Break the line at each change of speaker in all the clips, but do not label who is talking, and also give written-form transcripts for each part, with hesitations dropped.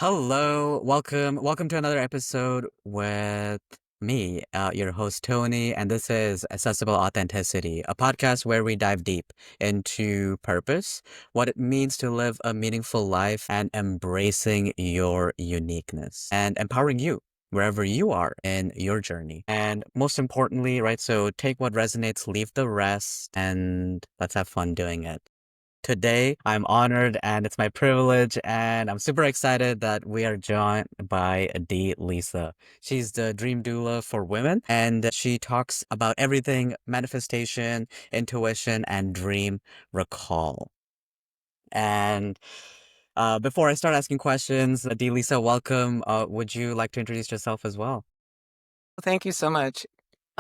Hello, welcome to another episode with me, your host Tony, and this is Accessible Authenticity, a podcast where we dive deep into purpose, what it means to live a meaningful life, and embracing your uniqueness and empowering you wherever you are in your journey. And most importantly, right, so take what resonates, leave the rest, and let's have fun doing it. Today, I'm honored and it's my privilege, and I'm super excited that we are joined by DLisa. She's the Dream Doula for women, and she talks about everything manifestation, intuition, and dream recall. And before I start asking questions, DLisa, welcome. Would you like to introduce yourself as well?
Thank you so much.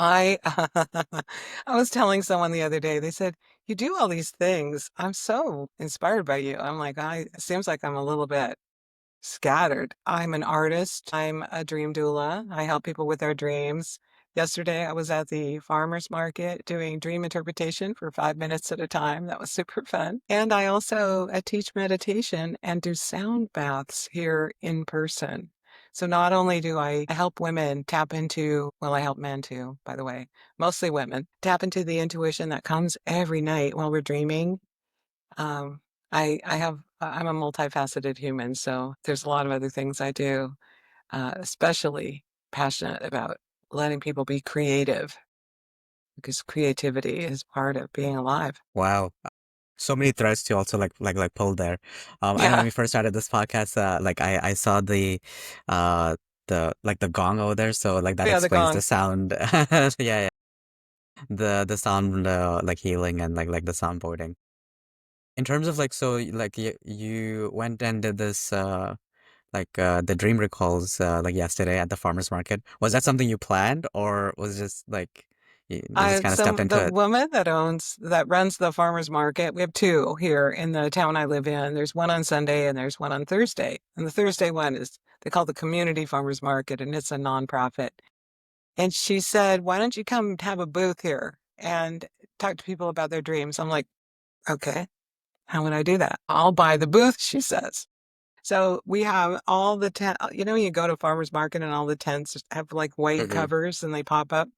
I I was telling someone the other day, they said, "You do all these things. I'm so inspired by you." I'm like, "I it seems like I'm a little bit scattered." I'm an artist. I'm a dream doula. I help people with their dreams. Yesterday, I was at the farmer's market doing dream interpretation for 5 minutes at a time. That was super fun. And I also teach meditation and do sound baths here in person. So not only do I help women tap into, well, I help men too, by the way, mostly women, tap into the intuition that comes every night while we're dreaming. Um, I'm a multifaceted human, so there's a lot of other things I do, especially passionate about letting people be creative because creativity is part of being alive.
Wow. So many threads to also like pull there. I know when
Yeah,
we first started this podcast, like I saw uh the gong over there, so like that
yeah, the
explains the
gong.
sound. Yeah, yeah. The sound like healing and like the soundboarding. In terms of like so like you went and did this the dream recalls like yesterday at the farmers market. Was that something you planned or was it just like you just kind of stepped
So
into
the
it?
woman that runs the farmer's market, we have two here in the town I live in. There's one on Sunday and there's one on Thursday. And the Thursday one is they call the community farmers market, and it's a nonprofit. And she said, "Why don't you come have a booth here and talk to people about their dreams?" I'm like, "Okay, how would I do that?" "I'll buy the booth," she says. So we have all the you go to farmer's market and all the tents have like white
Hmm.
covers and they pop up.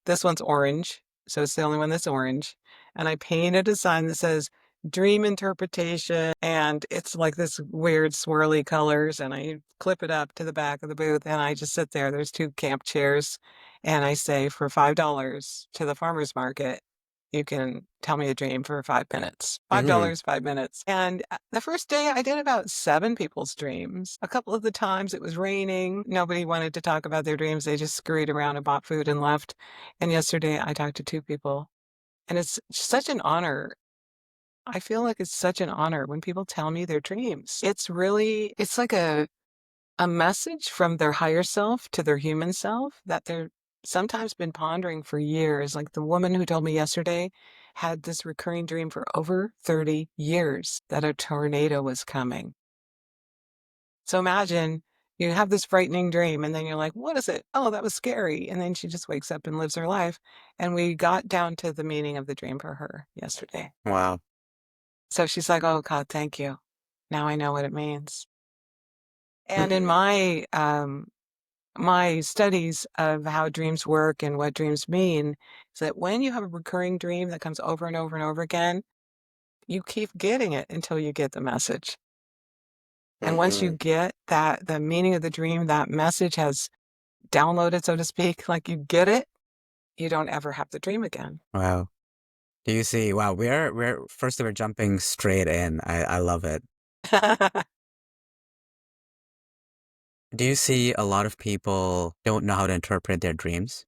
This one's orange, so it's the only one that's orange. And I painted a sign that says dream interpretation, and it's like this weird swirly colors, and I clip it up to the back of the booth, and I just sit there. There's two camp chairs, and I say, for $5 to the farmer's market, you can tell me a dream for 5 minutes.
Hmm.
$5, 5 minutes. And the first day I did about 7 people's dreams. A couple of the times it was raining. Nobody wanted to talk about their dreams. They just scurried around and bought food and left. And yesterday I talked to 2 people, and it's such an honor. I feel like it's such an honor when people tell me their dreams. It's like a message from their higher self to their human self that they're sometimes been pondering for years. Like the woman who told me yesterday had this recurring dream for over 30 years that a tornado was coming. So imagine you have this frightening dream and then you're like, what is it? Oh, that was scary. And then she just wakes up and lives her life. And we got down to the meaning of the dream for her yesterday.
Wow.
So she's like, oh God, thank you. Now I know what it means. And in my studies of how dreams work and what dreams mean is that when you have a recurring dream that comes over and over and over again, you keep getting it until you get the message. And once you
Hmm.
get that, the meaning of the dream, that message has downloaded, so to speak, like you get it, you don't ever have the dream again.
Wow. Do you see? Wow, we're first we're jumping straight in. I love it. Do you see a lot of people don't know how to interpret their dreams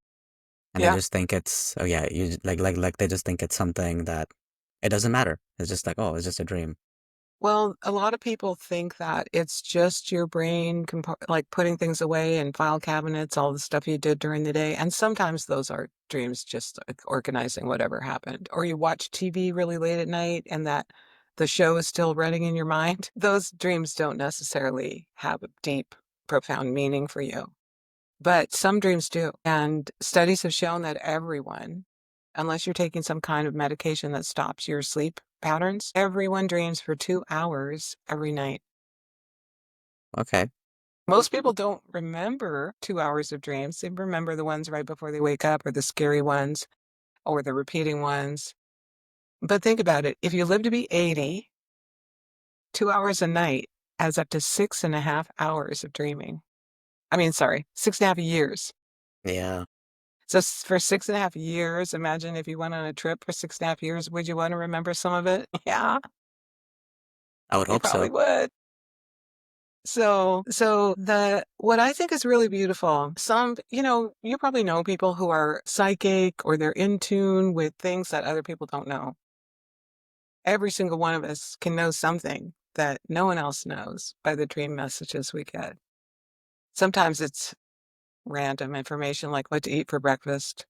and they
Yeah.
just think it's oh yeah, like they just think it's something that it doesn't matter. It's just like, oh, it's just a dream.
Well, a lot of people think that it's just your brain like putting things away in file cabinets, all the stuff you did during the day. And sometimes those are dreams, just like organizing whatever happened. Or you watch TV really late at night and that the show is still running in your mind. Those dreams don't necessarily have a deep, profound meaning for you. But some dreams do. And studies have shown that everyone, unless you're taking some kind of medication that stops your sleep patterns, everyone dreams for 2 hours every night.
Okay.
Most people don't remember 2 hours of dreams. They remember the ones right before they wake up or the scary ones or the repeating ones. But think about it. If you live to be 80, 2 hours a night adds up to 6.5 hours of dreaming. I mean, sorry, 6.5 years.
Yeah,
So for 6.5 years, imagine if you went on a trip for 6.5 years, would you want to remember some of it? Yeah,
I would
you
hope
probably
so.
would. So the what I think is really beautiful, you probably know people who are psychic or they're in tune with things that other people don't know. Every single one of us can know something that no one else knows by the dream messages we get. Sometimes it's random information like what to eat for breakfast.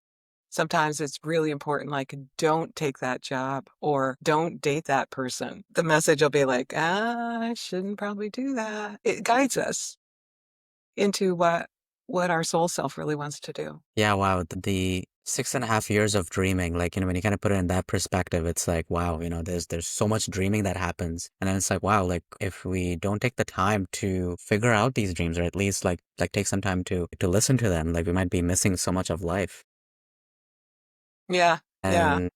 Sometimes it's really important, like, don't take that job or don't date that person. The message will be like, I shouldn't probably do that. It guides us into what our soul self really wants to do.
Yeah, wow. The 6.5 years of dreaming, like, when you kind of put it in that perspective, it's like, wow, there's so much dreaming that happens. And then it's like, wow, like if we don't take the time to figure out these dreams, or at least like take some time to listen to them, like we might be missing so much of life.
Yeah, yeah.
And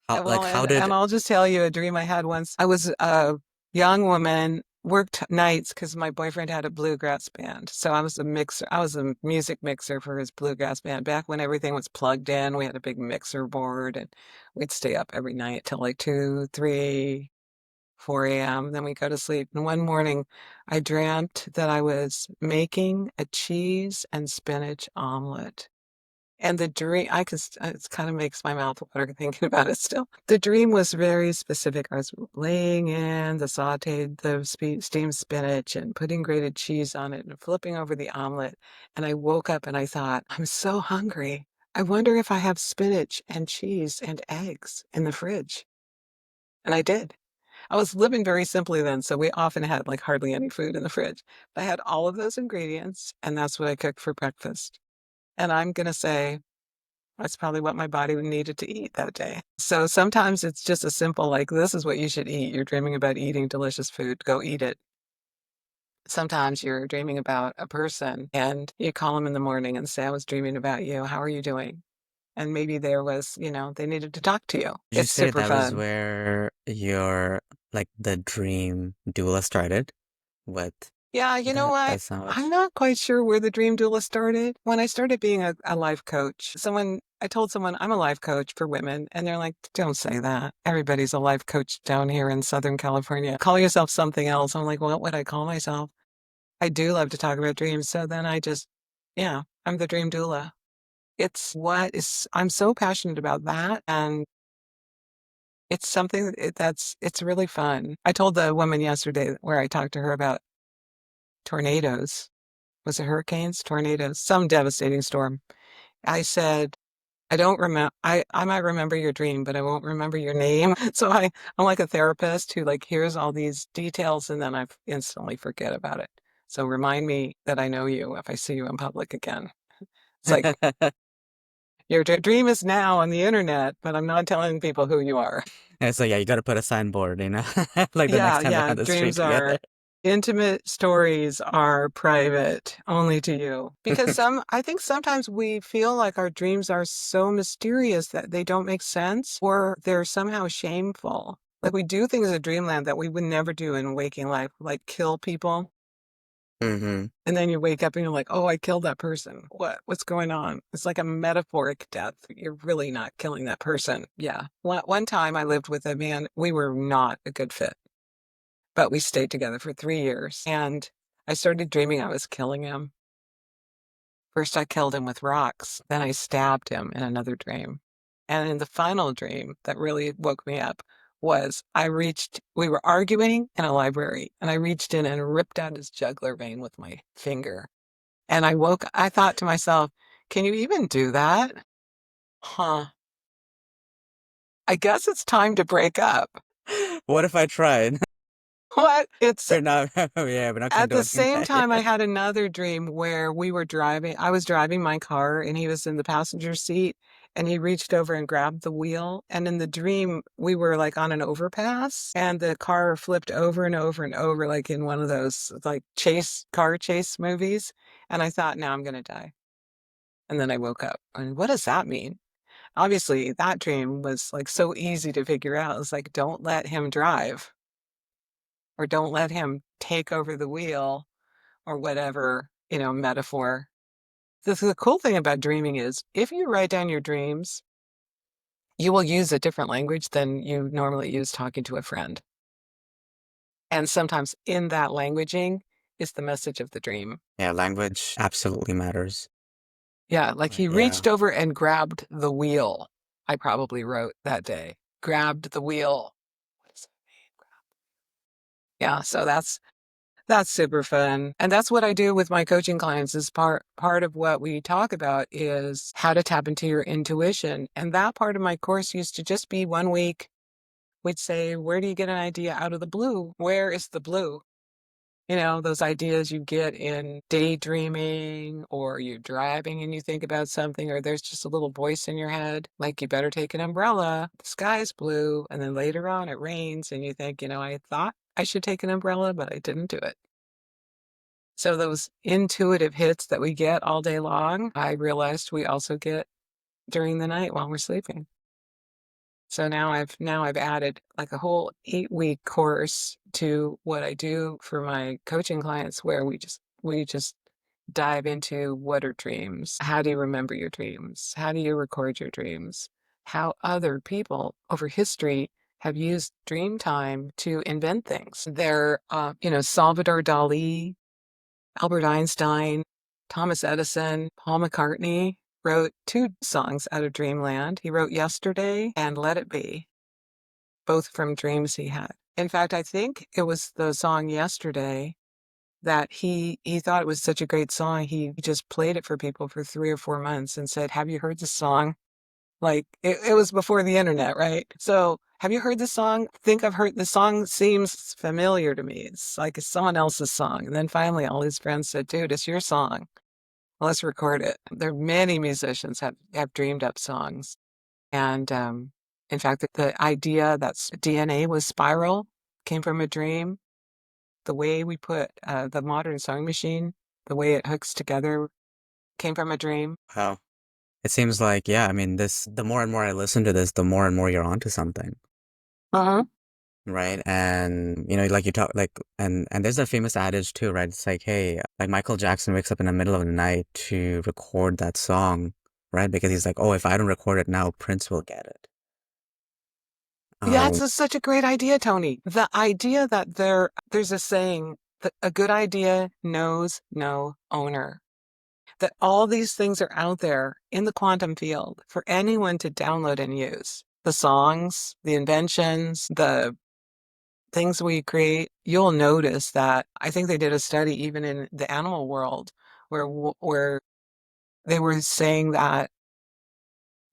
how
Well,
how
and
did
and I'll just tell you a dream I had once. I was a young woman, worked nights because my boyfriend had a bluegrass band. So I was a mixer. I was a music mixer for his bluegrass band. Back when everything was plugged in, we had a big mixer board, and we'd stay up every night till like 2, 3, 4 a.m. Then we go to sleep. And one morning, I dreamt that I was making a cheese and spinach omelet. And the dream, it kind of makes my mouth water thinking about it still. The dream was very specific. I was laying in the steamed spinach and putting grated cheese on it and flipping over the omelet. And I woke up and I thought, I'm so hungry. I wonder if I have spinach and cheese and eggs in the fridge. And I did. I was living very simply then, so we often had like hardly any food in the fridge. But I had all of those ingredients, and that's what I cooked for breakfast. And I'm going to say, that's probably what my body needed to eat that day. So sometimes it's just a simple, like, this is what you should eat. You're dreaming about eating delicious food, go eat it. Sometimes you're dreaming about a person and you call them in the morning and say, I was dreaming about you. How are you doing? And maybe they needed to talk to you.
did you
It's
say
super
that was
fun.
where your like the dream doula started with
Yeah, you know what?
that
I'm
sandwich?
not quite sure where the Dream Doula started. When I started being a life coach, I told someone I'm a life coach for women, and they're like, don't say that. Everybody's a life coach down here in Southern California. Call yourself something else. I'm like, what would I call myself? I do love to talk about dreams. So then yeah, I'm the Dream Doula. I'm so passionate about that. And it's something it's really fun. I told the woman yesterday where I talked to her about tornadoes. Was it hurricanes, tornadoes, some devastating storm. I said, I don't remember. I might remember your dream, but I won't remember your name. So I'm like a therapist who like hears all these details and then I instantly forget about it. So remind me that I know you if I see you in public again. It's like your dream is now on the internet, but I'm not telling people who you are.
And so yeah, you got to put a signboard, like the next
Yeah,
time they're
yeah.
on the street
Dreams
together.
are intimate stories are private only to you. Because I think sometimes we feel like our dreams are so mysterious that they don't make sense or they're somehow shameful. Like we do things in dreamland that we would never do in waking life, like kill people.
Mm-hmm.
And then you wake up and you're like, oh, I killed that person. What's going on? It's like a metaphoric death. You're really not killing that person. Yeah. One time I lived with a man, we were not a good fit. But we stayed together for 3 years, and I started dreaming I was killing him. First, I killed him with rocks, then I stabbed him in another dream. And in the final dream that really woke me up was we were arguing in a library, and I reached in and ripped out his jugular vein with my finger. And I thought to myself, can you even do that? Huh. I guess it's time to break up.
What if I tried?
What? It's
We're not, yeah, we're not
At the
condoning
same
that.
time, I had another dream where I was driving my car and he was in the passenger seat and he reached over and grabbed the wheel. And in the dream, we were like on an overpass and the car flipped over and over and over, like in one of those like car chase movies. And I thought, now I'm going to die. And then I woke up. And what does that mean? Obviously, that dream was like so easy to figure out. It's like, don't let him drive or don't let him take over the wheel or whatever, metaphor. The cool thing about dreaming is if you write down your dreams, you will use a different language than you normally use talking to a friend. And sometimes in that languaging is the message of the dream.
Yeah, language absolutely matters.
Yeah, like he
Right, yeah.
reached over and grabbed the wheel. I probably wrote that day. Grabbed the wheel. What does that mean? Yeah, so that's super fun. And that's what I do with my coaching clients is part of what we talk about is how to tap into your intuition. And that part of my course used to just be 1 week. We'd say, where do you get an idea out of the blue? Where is the blue? Those ideas you get in daydreaming or you're driving and you think about something, or there's just a little voice in your head, like you better take an umbrella. The sky's blue. And then later on it rains and you think, I thought I should take an umbrella, but I didn't do it. So those intuitive hits that we get all day long, I realized we also get during the night while we're sleeping. So now I've added like a whole 8-week course to what I do for my coaching clients where we just dive into what are dreams? How do you remember your dreams? How do you record your dreams? How other people over history have used dream time to invent things. Salvador Dali, Albert Einstein, Thomas Edison, Paul McCartney wrote 2 songs out of dreamland. He wrote Yesterday and Let It Be, both from dreams he had. In fact, I think it was the song Yesterday that he thought it was such a great song, he just played it for people for 3 or 4 months and said, "Have you heard this song?" Like, it was before the internet, right? So, "Have you heard this song? Think I've heard this song seems familiar to me. It's like it's someone else's song." And then finally all his friends said, "Dude, it's your song. Let's record it." There are many musicians have dreamed up songs. And in fact, the idea that DNA was spiral came from a dream. The way we put the modern sewing machine, the way it hooks together came from a dream.
Wow. It seems like, yeah, I mean, the more and more I listen to this, the more and more you're onto something,
Uh-huh.
right? And, like you talk, like, and there's a famous adage too, right? It's like, hey, like Michael Jackson wakes up in the middle of the night to record that song, right? Because he's like, oh, if I don't record it now, Prince will get it.
Yeah,
Um,
such a great idea, Tony. The idea that there's a saying that a good idea knows no owner. That all these things are out there in the quantum field for anyone to download and use. The songs, the inventions, the things we create. You'll notice that I think they did a study even in the animal world where they were saying that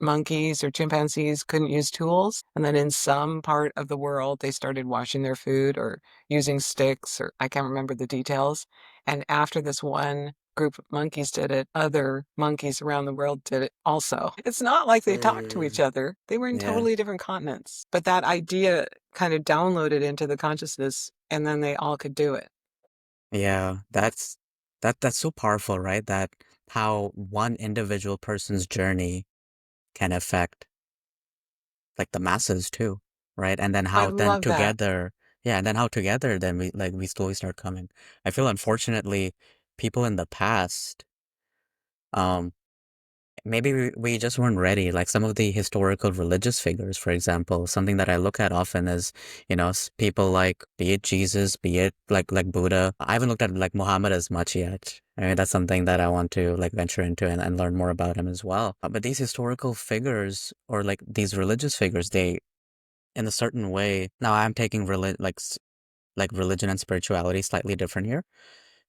monkeys or chimpanzees couldn't use tools. And then in some part of the world, they started washing their food or using sticks, or I can't remember the details. And after this one group of monkeys did it, other monkeys around the world did it also. It's not like they talked to each
Mm.
other. They were in
yeah,
totally different continents. But that idea kind of downloaded into the consciousness and then they all could do it.
yeah, that's so powerful, right? That how one individual person's journey can affect like the masses too, right? And then
I
how then
love that.
together, yeah, and then how together then we slowly start coming. I feel unfortunately people in the past, um, maybe we just weren't ready. Like some of the historical religious figures, for example, something that I look at often is, people like be it Jesus, be it like Buddha. I haven't looked at like Muhammad as much yet. I mean, that's something that I want to like venture into and learn more about him as well. But these historical figures or like these religious figures, they in a certain way. Now I'm taking like religion and spirituality slightly different here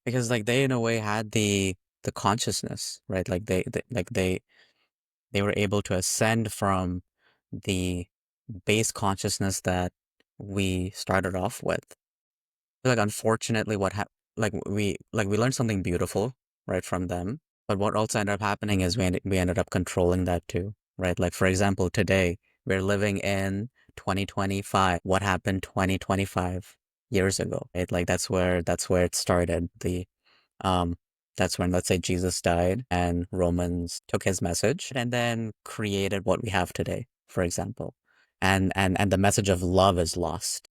because like they in a way had the consciousness, right? Like they were able to ascend from the base consciousness that we started off with. Like unfortunately, we learned something beautiful right from them, but what also ended up happening is we ended up controlling that too. right? Like, for example, today we're living in 2025. What happened 2025 years ago, right? Like that's where it started. Um, that's when, let's say, Jesus died and Romans took his message and then created what we have today, for example. And the message of love is lost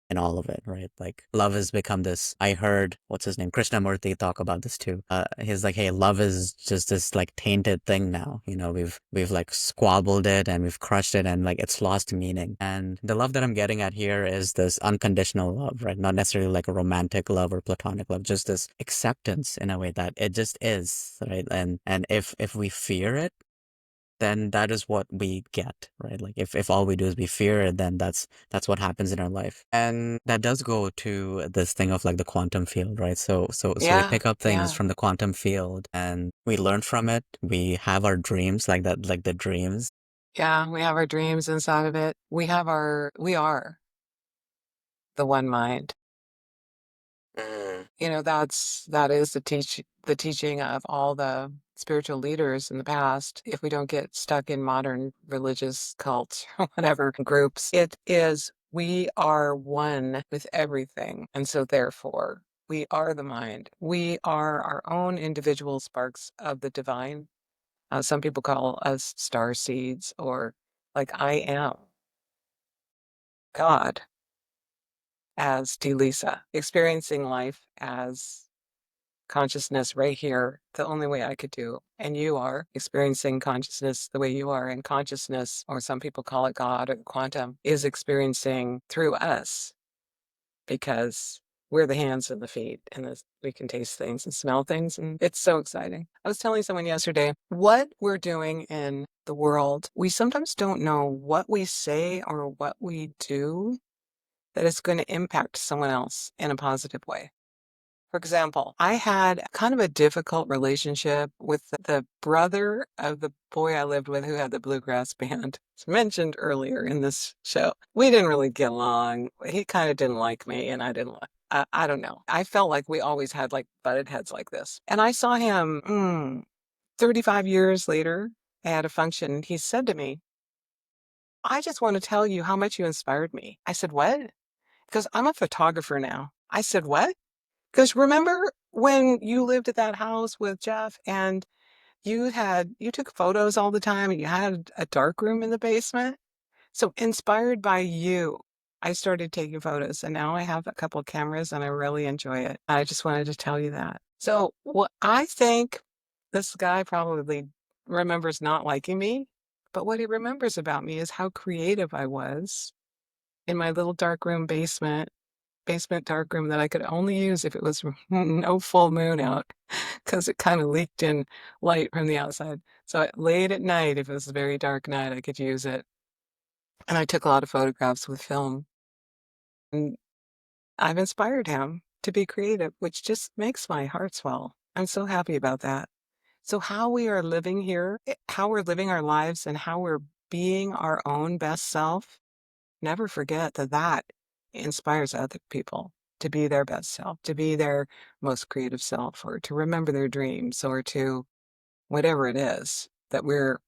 in all of it, right? Like love has become this. I heard what's his name, Krishnamurti, talk about this too. He's like, hey, love is just this like tainted thing now. We've like squabbled it and we've crushed it and like it's lost meaning. And the love that I'm getting at here is this unconditional love, right? Not necessarily like a romantic love or platonic love, just this acceptance in a way that it just is, right? And if we fear it, then that is what we get, right? Like if all we do is we fear it, then that's what happens in our life. And that does go to this thing of like the quantum field, right? So we
Yeah,
pick up things
yeah,
from the quantum field and we learn from it. We have our dreams, like that, like the dreams.
yeah. We have our dreams inside of it. We are the one mind.
Mm.
That is the teaching of all the spiritual leaders in the past. If we don't get stuck in modern religious cults or whatever groups, it is we are one with everything. And so therefore, we are the mind. We are our own individual sparks of the divine. Some people call us star seeds or like I am God as DLisa, experiencing life as consciousness right here, the only way I could do. And you are experiencing consciousness the way you are. And consciousness, or some people call it God or quantum, is experiencing through us because we're the hands and the feet and we can taste things and smell things. And it's so exciting. I was telling someone yesterday what we're doing in the world. We sometimes don't know what we say or what we do that is going to impact someone else in a positive way. For example, I had kind of a difficult relationship with the brother of the boy I lived with who had the bluegrass band. It's mentioned earlier in this show. We didn't really get along. He kind of didn't like me, and I didn't like. I don't know. I felt like we always had like butted heads like this. And I saw him 35 years later at a function, and he said to me, I just want to tell you how much you inspired me. I said, what? Because I'm a photographer now. I said, what? Because remember when you lived at that house with Jeff and you took photos all the time and you had a dark room in the basement? So inspired by you, I started taking photos and now I have a couple of cameras and I really enjoy it. I just wanted to tell you that. So what I think this guy probably remembers not liking me, but what he remembers about me is how creative I was in my little dark room basement dark room that I could only use if it was no full moon out because it kind of leaked in light from the outside. So late at night, if it was a very dark night, I could use it. And I took a lot of photographs with film. And I've inspired him to be creative, which just makes my heart swell. I'm so happy about that. So how we are living here, how we're living our lives and how we're being our own best self, never forget that that inspires other people to be their best self, to be their most creative self, or to remember their dreams, or to whatever it is that we're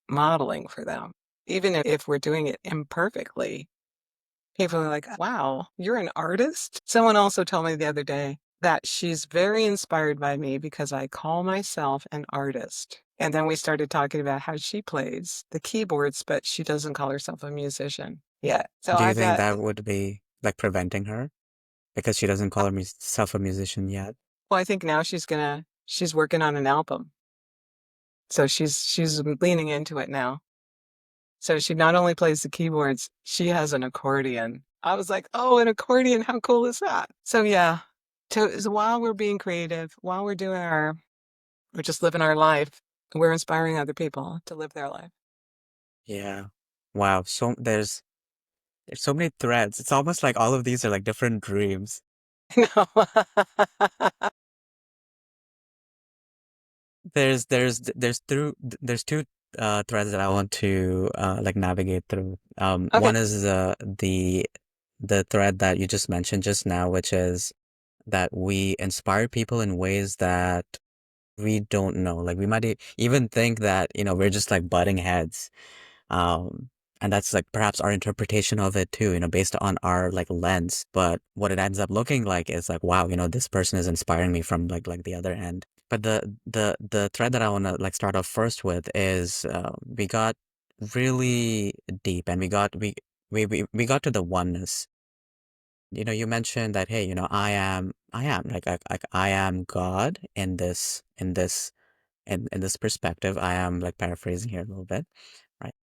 modeling for them. Even if we're doing it imperfectly, people are like, wow, you're an artist? Someone also told me the other day that she's very inspired by me because I call myself an artist. And then we started talking about how she plays the keyboards, but she doesn't call herself a musician yet. So
Do
I
you think
bet,
that would be like preventing her because she doesn't call herself a musician yet?
well, I think now she's working on an album. So she's leaning into it now. So she not only plays the keyboards, she has an accordion. I was like, oh, an accordion, how cool is that? So yeah, so while we're being creative, while we're just living our life, we're inspiring other people to live their life.
Yeah. Wow. So there's so many threads. It's almost like all of these are like different dreams.
No.
There's two threads that I want to like navigate through.
Okay.
One is the thread that you just mentioned just now, which is that we inspire people in ways that we don't know. Like we might even think that, we're just like butting heads. Um, and that's like perhaps our interpretation of it too, based on our like lens. But what it ends up looking like is like, wow, this person is inspiring me from like the other end. But the thread that I want to like start off first with is we got really deep, and we got to the oneness. You mentioned that, hey, I am like I am God in this perspective. I am like paraphrasing here a little bit, right?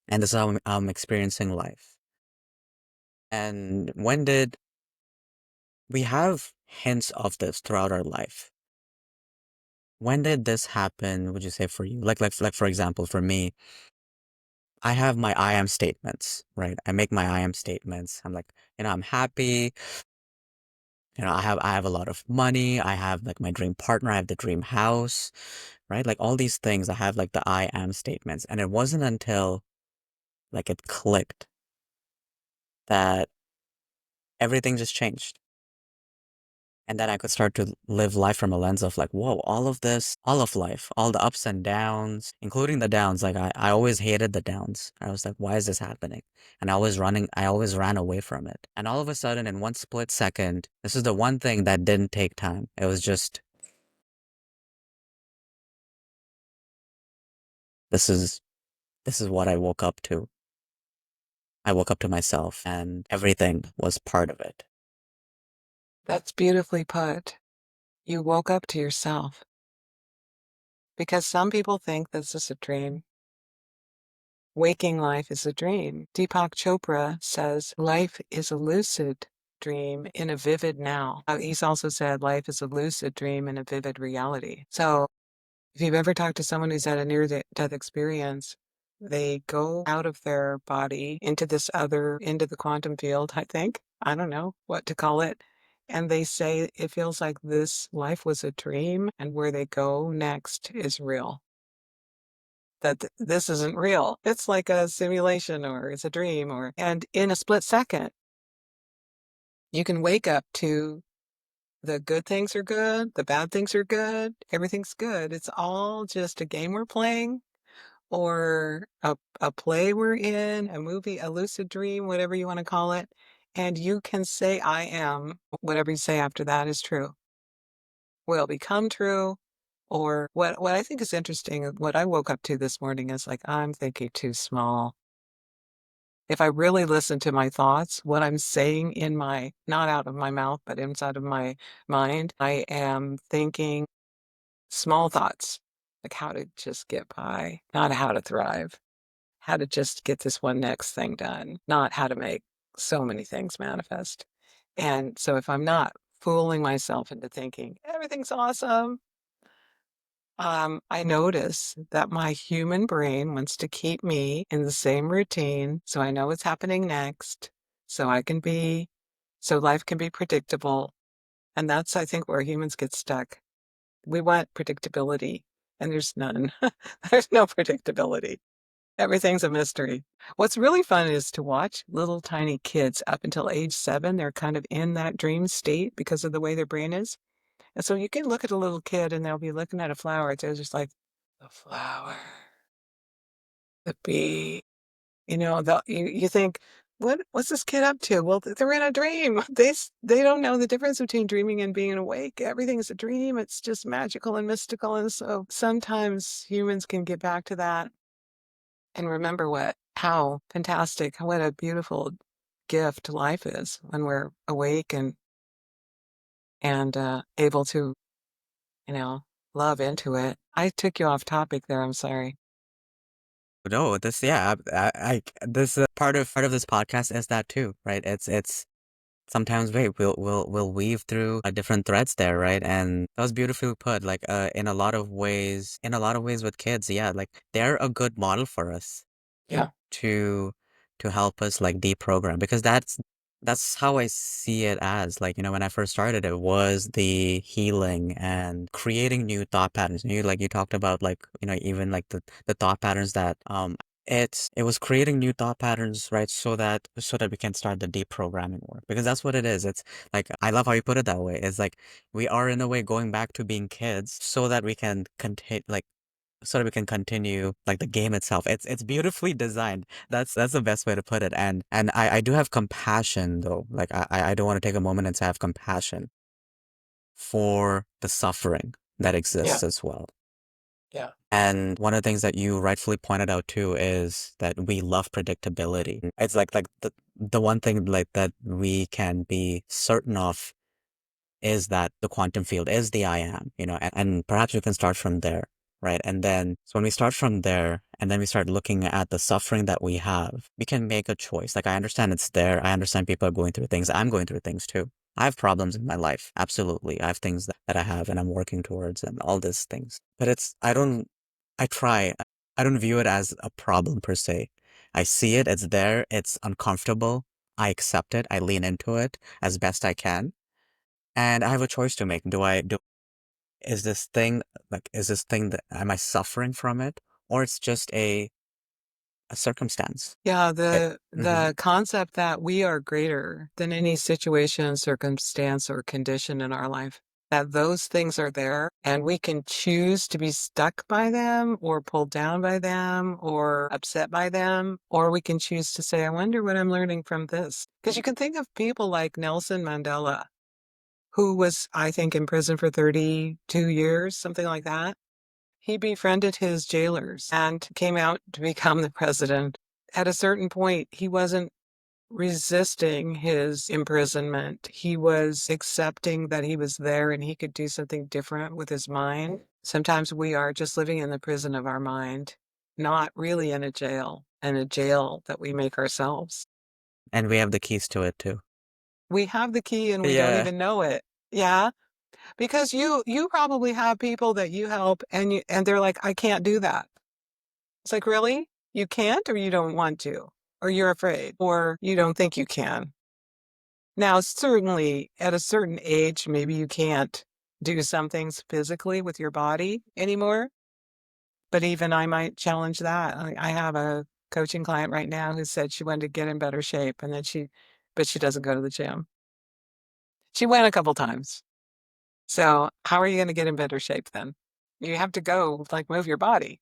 And this is how I'm experiencing life. And when did we have hints of this throughout our life? When did this happen, would you say, for you? Like for example, for me, I have my I am statements, right? I make my I am statements. I'm like, I'm happy. I have a lot of money. I have like my dream partner. I have the dream house, right? Like all these things. I have like the I am statements. And it wasn't until like it clicked that everything just changed. And then I could start to live life from a lens of like, whoa, all of this, all of life, all the ups and downs, including the downs. Like I always hated the downs. I was like, why is this happening? And I always ran away from it. And all of a sudden, in one split second, this is the one thing that didn't take time. It was just, this is, this is what I woke up to. I woke up to myself, and everything was part of it.
That's beautifully put. You woke up to yourself because some people think this is a dream. Waking life is a dream. Deepak Chopra says life is a lucid dream in a vivid now. He's also said life is a lucid dream in a vivid reality. So if you've ever talked to someone who's had a near-death experience, they go out of their body into into the quantum field, I think. I don't know what to call it. And they say it feels like this life was a dream, and where they go next is real. That this isn't real. It's like a simulation or it's a dream and in a split second, you can wake up to the good things are good, the bad things are good, everything's good. It's all just a game we're playing or a play we're in, a movie, a lucid dream, whatever you want to call it. And you can say, I am. Whatever you say after that is true, will become true. Or what I think is interesting, what I woke up to this morning is like, I'm thinking too small. If I really listen to my thoughts, what I'm saying not out of my mouth, but inside of my mind, I am thinking small thoughts, like how to just get by, not how to thrive, how to just get this one next thing done, not how to make so many things manifest. And so if I'm not fooling myself into thinking everything's awesome, I notice that my human brain wants to keep me in the same routine so I know what's happening next, so so life can be predictable. And that's, I think, where humans get stuck. We want predictability, and there's none. There's no predictability. Everything's a mystery. What's really fun is to watch little tiny kids up until age 7. They're kind of in that dream state because of the way their brain is. And so you can look at a little kid and they'll be looking at a flower. They're just like, the flower, the bee. You think, what's this kid up to? Well, they're in a dream. They don't know the difference between dreaming and being awake. Everything is a dream. It's just magical and mystical. And so sometimes humans can get back to that and remember how fantastic, what a beautiful gift life is when we're awake and able to, you know, love into it. I took you off topic there. I'm sorry.
No, this, yeah, this part of this podcast is that too, right? It's sometimes we'll weave through different threads there, right? And that was beautifully put. Like in a lot of ways with kids, yeah, like they're a good model for us
Yeah.
to help us like deprogram, because that's how I see it as. Like, when I first started, it was the healing and creating new thought patterns. You talked about like, even like the thought patterns that it was creating new thought patterns, right? So that we can start the deprogramming work. Because that's what it is. It's like I love how you put it that way. It's like we are in a way going back to being kids so that we can continue like the game itself. It's beautifully designed. That's the best way to put it. And I do have compassion though. Like I do want to take a moment and say I have compassion for the suffering that
Yeah,
exists as well.
yeah,
And one of the things that you rightfully pointed out too is that we love predictability. It's like the one thing like that we can be certain of is that the quantum field is the I am, and perhaps we can start from there, right? And then, so when we start from there and then we start looking at the suffering that we have, we can make a choice. Like, I understand it's there. I understand people are going through things. I'm going through things too. I have problems in my life. Absolutely. I have things that I have and I'm working towards and all these things. But I try, I don't view it as a problem per se. I see it, it's there, it's uncomfortable. I accept it. I lean into it as best I can and I have a choice to make. Is this thing that am I suffering from it? Or it's just a circumstance.
yeah.
It, hmm
The concept that we are greater than any situation, circumstance, or condition in our life. That those things are there, and we can choose to be stuck by them, or pulled down by them, or upset by them, or we can choose to say, "I wonder what I'm learning from this." Because you can think of people like Nelson Mandela, who was, I think, in prison for 32 years, something like that. He befriended his jailers and came out to become the president. At a certain point, he wasn't resisting his imprisonment. He was accepting that he was there and he could do something different with his mind. Sometimes we are just living in the prison of our mind, not really in a jail that we make ourselves.
And we have the keys to it too.
We have the key and we don't
Yeah.
even know it. Yeah. Because you probably have people that you help and they're like, "I can't do that." It's like, "Really? You can't or you don't want to? Or you're afraid or you don't think you can?" Now, certainly at a certain age, maybe you can't do some things physically with your body anymore, but even I might challenge that. I have a coaching client right now who said she wanted to get in better shape and then but she doesn't go to the gym. She went a couple times. So how are you going to get in better shape then? You have to go like move your body.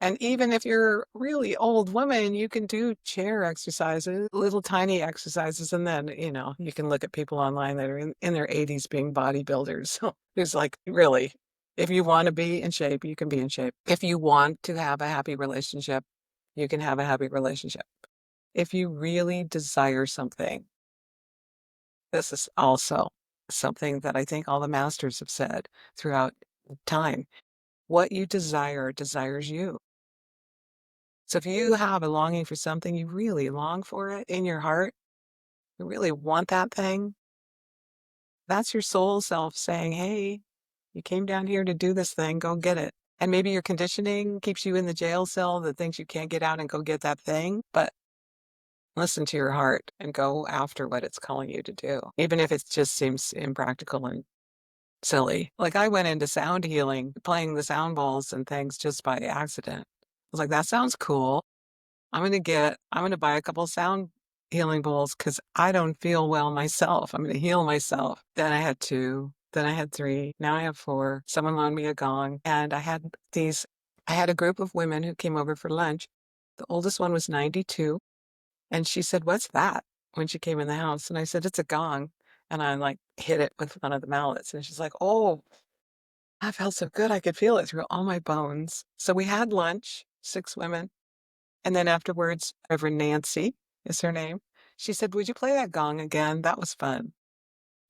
And even if you're a really old woman, you can do chair exercises, little tiny exercises. And then, you can look at people online that are in their 80s being bodybuilders. So it's like, really, if you want to be in shape, you can be in shape. If you want to have a happy relationship, you can have a happy relationship. If you really desire something, this is also something that I think all the masters have said throughout time. What you desire desires you. So if you have a longing for something, you really long for it in your heart, you really want that thing, that's your soul self saying, "Hey, you came down here to do this thing, go get it." And maybe your conditioning keeps you in the jail cell that thinks you can't get out and go get that thing, but listen to your heart and go after what it's calling you to do, even if it just seems impractical and silly. Like I went into sound healing, playing the sound bowls and things just by accident. I was like, "That sounds cool. I'm gonna buy a couple sound healing bowls because I don't feel well myself. I'm gonna heal myself." Then I had 2, then I had 3, now I have 4. Someone loaned me a gong, and I had a group of women who came over for lunch. The oldest one was 92, and she said, "What's that?" when she came in the house, and I said, "It's a gong." And I, like, hit it with one of the mallets, and she's like, "Oh, I felt so good, I could feel it through all my bones." So we had lunch, 6 women. And then afterwards, Reverend Nancy is her name. She said, "Would you play that gong again? That was fun."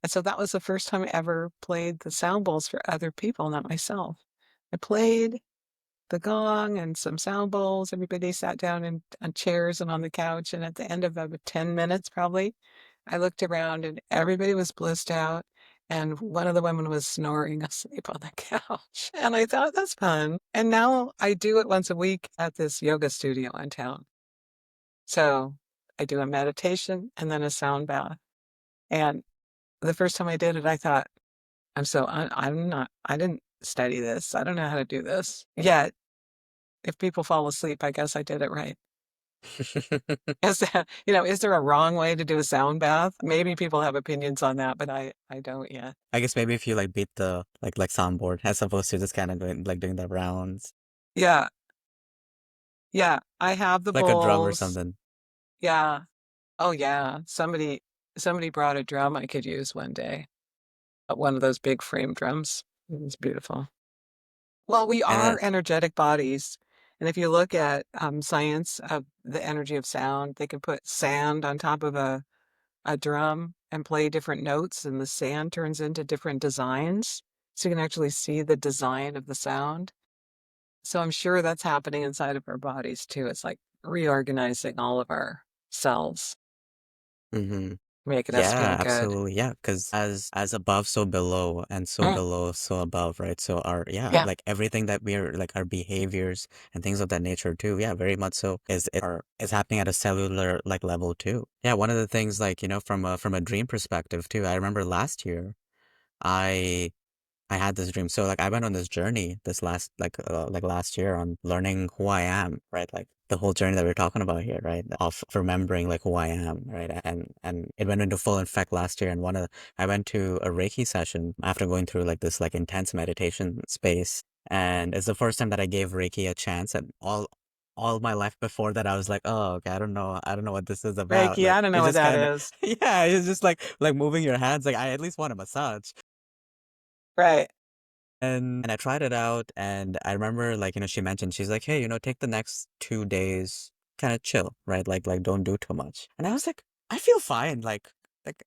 And so that was the first time I ever played the sound bowls for other people, not myself. I played the gong and some sound bowls. Everybody sat down on chairs and on the couch. And at the end of about 10 minutes, probably, I looked around and everybody was blissed out. And one of the women was snoring asleep on the couch. And I thought, that's fun. And now I do it once a week at this yoga studio in town. So I do a meditation and then a sound bath. And the first time I did it, I thought, I didn't study this. I don't know how to do this. Yet, if people fall asleep, I guess I did it right. Is that, is there a wrong way to do a sound bath? Maybe people have opinions on that, but I don't yet.
I guess maybe if you like beat the like soundboard as opposed to just kind of going like doing the rounds
Yeah, yeah. I have the
like a drum or
bowls.
something.
Yeah. Oh yeah. Somebody brought a drum I could use one day. One of those big frame drums. It was beautiful. Well, we
And then
are energetic bodies. And if you look at science of the energy of sound, they can put sand on top of a drum and play different notes, and the sand turns into different designs. So you can actually see the design of the sound. So I'm sure that's happening inside of our bodies too. It's like reorganizing all of our cells,
hmm
making us feel
Yeah,
good.
absolutely. Yeah, because as above, so below, and so
Mm,
below, so above, right? So our yeah,
yeah.
like everything that we're like our behaviors and things of that nature too. Yeah, very much so is happening at a cellular like level too. Yeah, one of the things like, from a dream perspective too. I remember last year I I had this dream. So like I went on this journey this last last year on learning who I am, right? Like the whole journey that we're talking about here, right? Of remembering like who I am, right? And it went into full effect last year. And I went to a Reiki session after going through like this like intense meditation space. And it's the first time that I gave Reiki a chance. And all my life before that, I was like, oh, okay, I don't know what this is about.
Reiki,
Like
I don't know
it's
what
just
that
kind of,
is.
yeah, it's just like moving your hands. Like I at least want a massage.
Right.
And I tried it out, and I remember, like, she mentioned, she's like, hey, take the next 2 days, kind of chill, right? Like don't do too much. And I was like, I feel fine. Like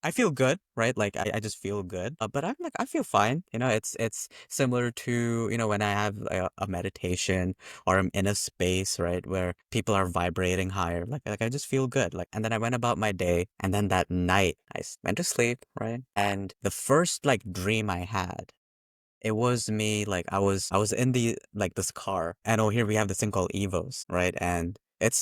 I feel good, right? Like I just feel good. But I'm like, I feel fine. It's similar to, when I have a meditation or I'm in a space, right, where people are vibrating higher. Like I just feel good. Like, and then I went about my day, and then that night went to sleep, right? And the first like dream I had, it was me, like I was in the like this car, and oh, here we have this thing called Evos, right? And it's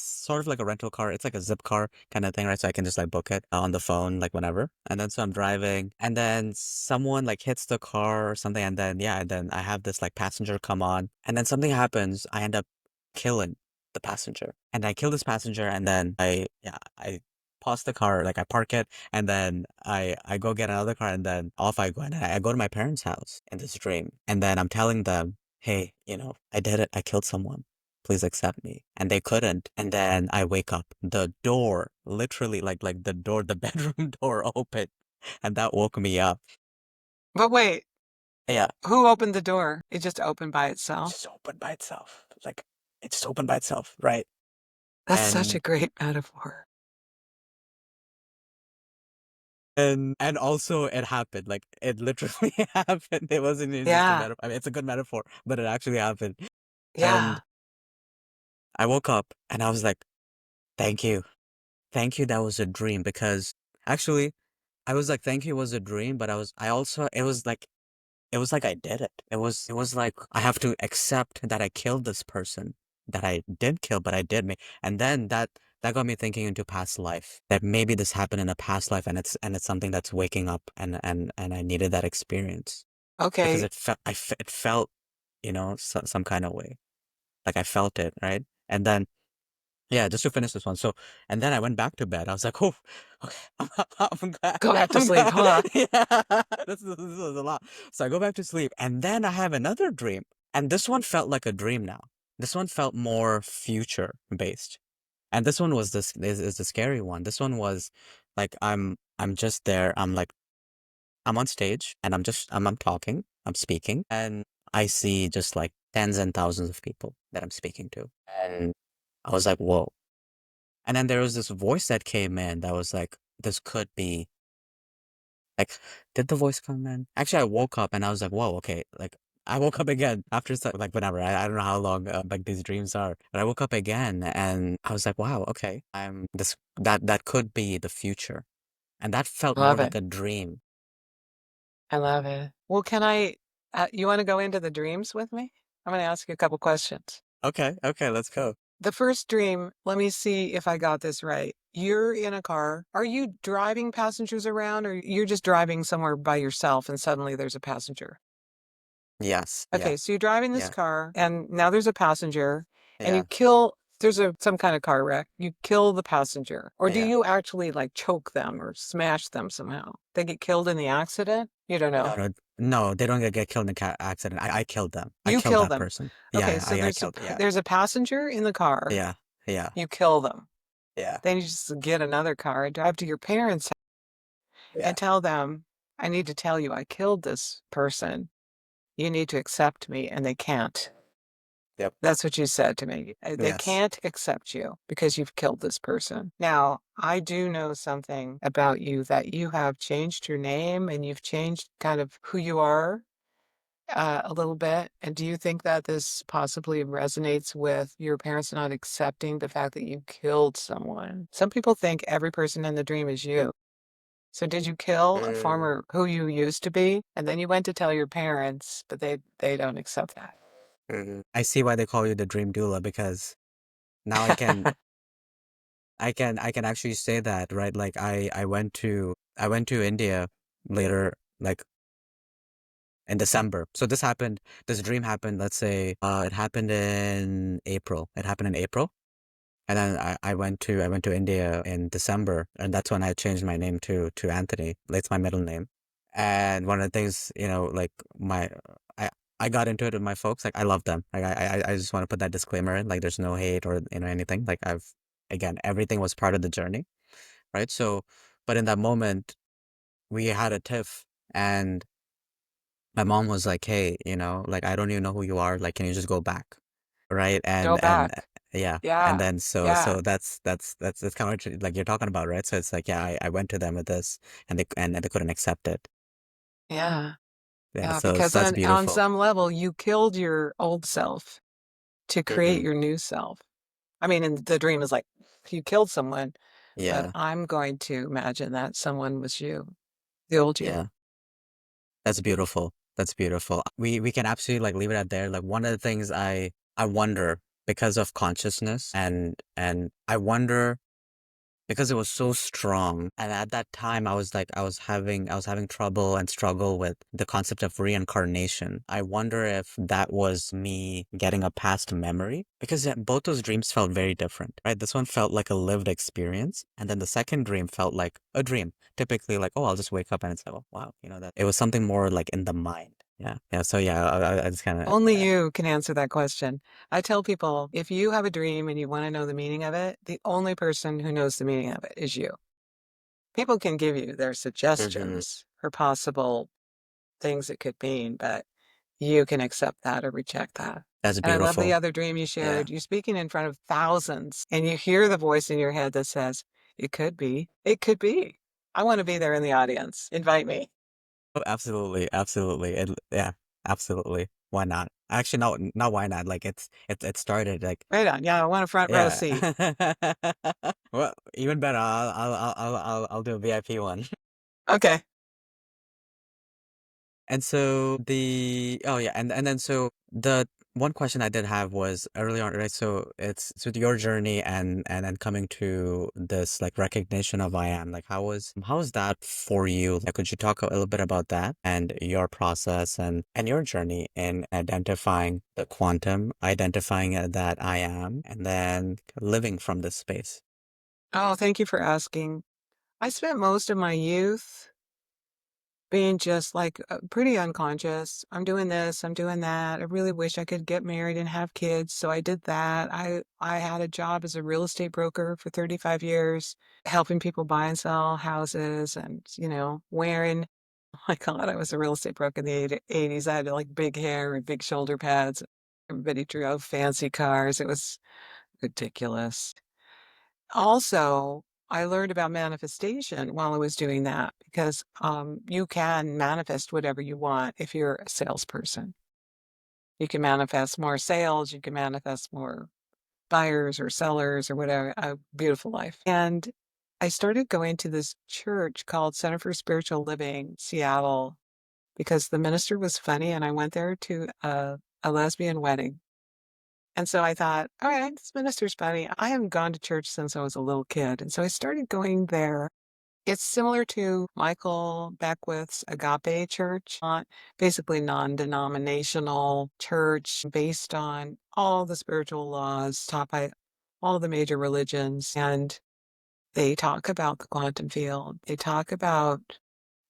sort of like a rental car. It's like a zip car kind of thing, right? So I can just like book it on the phone like whenever. And then so I'm driving, and then someone like hits the car or something, and then yeah, and then I have this like passenger come on, and then something happens. I end up killing the passenger, and I kill this passenger, and then I pause the car, like I park it, and then I go get another car, and then off I go, and I go to my parents' house in this dream, and then I'm telling them, hey, I did it, I killed someone, please accept me, and they couldn't, and then I wake up, the door literally like the door, the bedroom door opened, and that woke me up.
But wait,
Yeah,
who opened the door? It just opened by
it
itself.
just opened by itself, like it just opened by itself, right?
That's such a
And
great metaphor.
and also it happened. Like it literally happened. It wasn't even just a
Yeah.
metaphor. I mean, it's a good metaphor, but it actually happened. And
Yeah.
I woke up and I was like, thank you. Thank you. That was a dream, because actually I was like, thank you was a dream, but I also, it was like I did it. It was like I have to accept that I killed this person, that I did kill, but I did me. And then that got me thinking into past life, that maybe this happened in a past life, and it's something that's waking up, and I needed that experience, because
Okay.
it felt, some kind of way. Like I felt it, right? And then yeah, just to finish this one. So, and then I went back to bed. I was like, oh, okay, I'm glad.
Go back to
I'm
sleep,
glad.
huh?
Yeah, this is a lot. So I go back to sleep, and then I have another dream. And this one felt like a dream now. This one felt more future based. And this one was is the scary one. This one was like I'm just there. I'm like I'm on stage, and I'm talking, I'm speaking, and I see just like tens and thousands of people that I'm speaking to. And I was like, whoa. And then there was this voice that came in that was like, this could be like, did the voice come in? Actually, I woke up and I was like, whoa, okay. Like, I woke up again after like whenever. I don't know how long like these dreams are, but I woke up again and I was like, wow, okay. I'm this that could be the future, and that felt more
Love
like
it.
a dream.
I love it. Well, you want to go into the dreams with me? I'm going to ask you a couple questions.
Okay, okay, let's go.
The first dream, let me see if I got this right. You're in a car. Are you driving passengers around, or you're just driving somewhere by yourself and suddenly there's a passenger?
Yes, yeah,
Okay, so you're driving this
yeah,
car and now there's a passenger and you
yeah.
kill There's some kind of car wreck. You kill the passenger. Or do
Yeah.
you actually like choke them or smash them somehow? They get killed in the accident? You don't know.
No, they don't get killed in a car accident. I killed them. I
You
killed
kill
that
them.
person.
Okay,
Yeah,
so
I killed. Yeah,
there's a passenger in the car.
yeah, yeah,
You kill them.
yeah,
Then you just get another car and drive to your parents' house
yeah.
and tell them, I need to tell you I killed this person. You need to accept me, and they can't.
Yep.
That's what you said to me. They
Yes.
can't accept you because you've killed this person. Now, I do know something about you that you have changed your name and you've changed kind of who you are a little bit. And do you think that this possibly resonates with your parents not accepting the fact that you killed someone? Some people think every person in the dream is you. So did you kill a
Mm,
former who you used to be? And then you went to tell your parents, but they don't accept
I see why they call you the Dream Doula because now
that.
I can actually say that, right? Like I went to India later, like in December. So this dream happened, let's say, it happened in April. It happened in April. And then I went to India in December, and that's when I changed my name to Anthony. It's my middle name. And one of the things, like I I got into it with my folks. Like I love them. Like I just want to put that disclaimer in. Like there's no hate or anything. Like again, everything was part of the journey, right? So, but in that moment, we had a tiff, and my mom was like, "Hey, like I don't even know who you are. Like, can you just go back?" Right?
Go
And
back.
yeah, and
Yeah.
then
Yeah.
that's kind of like you're talking about, right? So it's like, yeah, I went to them with this, and they couldn't accept it.
Yeah.
Yeah,
Yeah.
so
Because
that's
on
beautiful.
some level, you killed your old self to create
Hmm.
your new self. I mean, and the dream is like, you killed someone, but
Yeah,
I'm going to imagine that someone was you, the old you.
yeah, that's beautiful. That's beautiful. We can absolutely like leave it at there. Like one of the things I wonder because of consciousness and I wonder because it was so strong. And at that time, I was like, I was having trouble and struggle with the concept of reincarnation. I wonder if that was me getting a past memory because both those dreams felt very different, right? This one felt like a lived experience. And then the second dream felt like a dream. Typically like, oh, I'll just wake up and it's like, oh, wow, that it was something more like in the mind. Yeah. Yeah. So yeah, I just kind of,
Only you can answer that question. I tell people if you have a dream and you want to know the meaning of it, the only person who knows the meaning of it is you. People can give you their
hmm,
suggestions for possible things it could mean, but you can accept that or reject that.
that's
And I love the
beautiful.
other dream you
Yeah.
shared. You're speaking in front of thousands, and you hear the voice in your head that says, it could be. It could be. I want to be there in the audience. Invite me.
Oh, absolutely, absolutely. Yeah, absolutely. Why not? Actually, no, not why not. Like it started like
Right on. Yeah, I want a front row
yeah.
seat.
Well, even better. I'll do a VIP one.
Okay.
And so oh yeah, and then so the one question I did have was early on, right? So it's your journey and then coming to this like recognition of I am. Like how was that for you? Like could you talk a little bit about that and your process and your journey in identifying the quantum, identifying that I am, and then living from this space?
Oh, thank you for asking. I spent most of my youth being just like pretty unconscious. I'm doing this, I'm doing that. I really wish I could get married and have kids, so I did that. I had a job as a real estate broker for 35 years, helping people buy and sell houses and, wearing oh my God, I was a real estate broker in the 80s. I had like big hair and big shoulder pads. Everybody drove fancy cars. It was ridiculous. Also, I learned about manifestation while I was doing that because you can manifest whatever you want if you're a salesperson. You can manifest more sales, you can manifest more buyers or sellers or whatever. A beautiful life. And I started going to this church called Center for Spiritual Living, Seattle, because the minister was funny and I went there to a lesbian wedding. And so I thought, all right, this minister's funny. I haven't gone to church since I was a little kid. And so I started going there. It's similar to Michael Beckwith's Agape Church, basically non-denominational church based on all the spiritual laws taught by all the major religions, and they talk about the quantum field. They talk about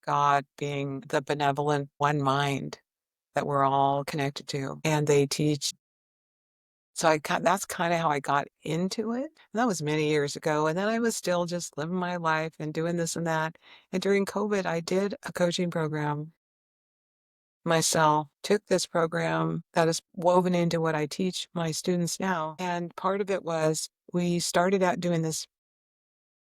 God being the benevolent one mind that we're all connected to. And they teach. So that's kind of how I got into it. And that was many years ago. And then I was still just living my life and doing this and that. And during COVID, I did a coaching program myself, took this program that is woven into what I teach my students now. And part of it was we started out doing this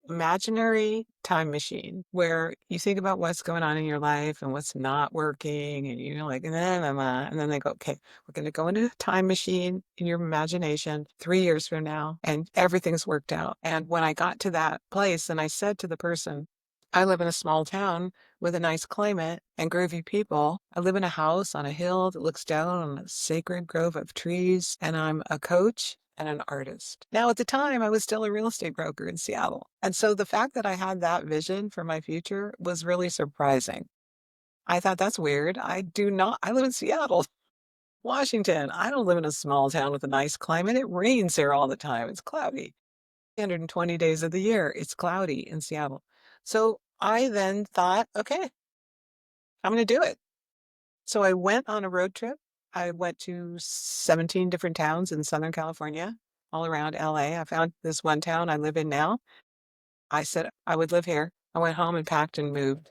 imaginary time machine where you think about what's going on in your life and what's not working, and you're like, nah, nah, nah. And then they go, okay, we're going to go into a time machine in your imagination 3 years from now, and everything's worked out. And when I got to that place, and I said to the person, I live in a small town with a nice climate and groovy people. I live in a house on a hill that looks down on a sacred grove of trees, and I'm a coach and an artist. Now, at the time, I was still a real estate broker in Seattle. And so the fact that I had that vision for my future was really surprising. I thought, that's weird. I live in Seattle, Washington. I don't live in a small town with a nice climate. It rains here all the time. It's cloudy. 320 days of the year, it's cloudy in Seattle. So I then thought, okay, I'm going to do it. So I went on a road trip. I went to 17 different towns in Southern California, all around LA. I found this one town I live in now. I said I would live here. I went home and packed and moved.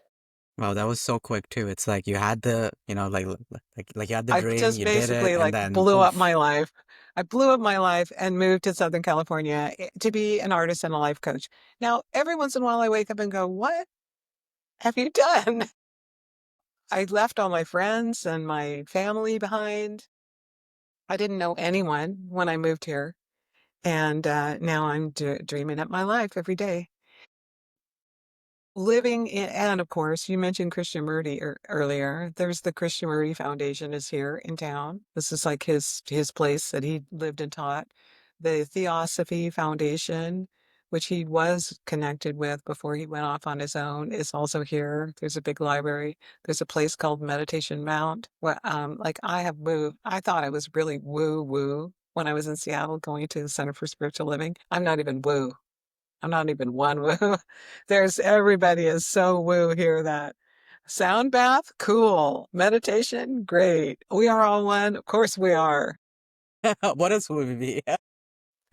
Wow, that was so quick too. It's like you had the, like you had the
I
dream,
just
you did it,
basically
and
like
then
blew up
poof.
my life. I blew up my life and moved to Southern California to be an artist and a life coach. Now, every once in a while I wake up and go, what have you done? I left all my friends and my family behind. I didn't know anyone when I moved here. And now I'm dreaming up my life every day. Living in, and of course, you mentioned Krishnamurti earlier. There's the Krishnamurti Foundation is here in town. This is like his place that he lived and taught. The Theosophy Foundation, which he was connected with before he went off on his own, is also here. There's a big library. There's a place called Meditation Mount. Where, like I have moved. I thought I was really woo woo when I was in Seattle going to the Center for Spiritual Living. I'm not even woo. I'm not even one woo. Everybody is so woo here that sound bath, cool. Meditation, great. We are all one. Of course we are.
What else would it be?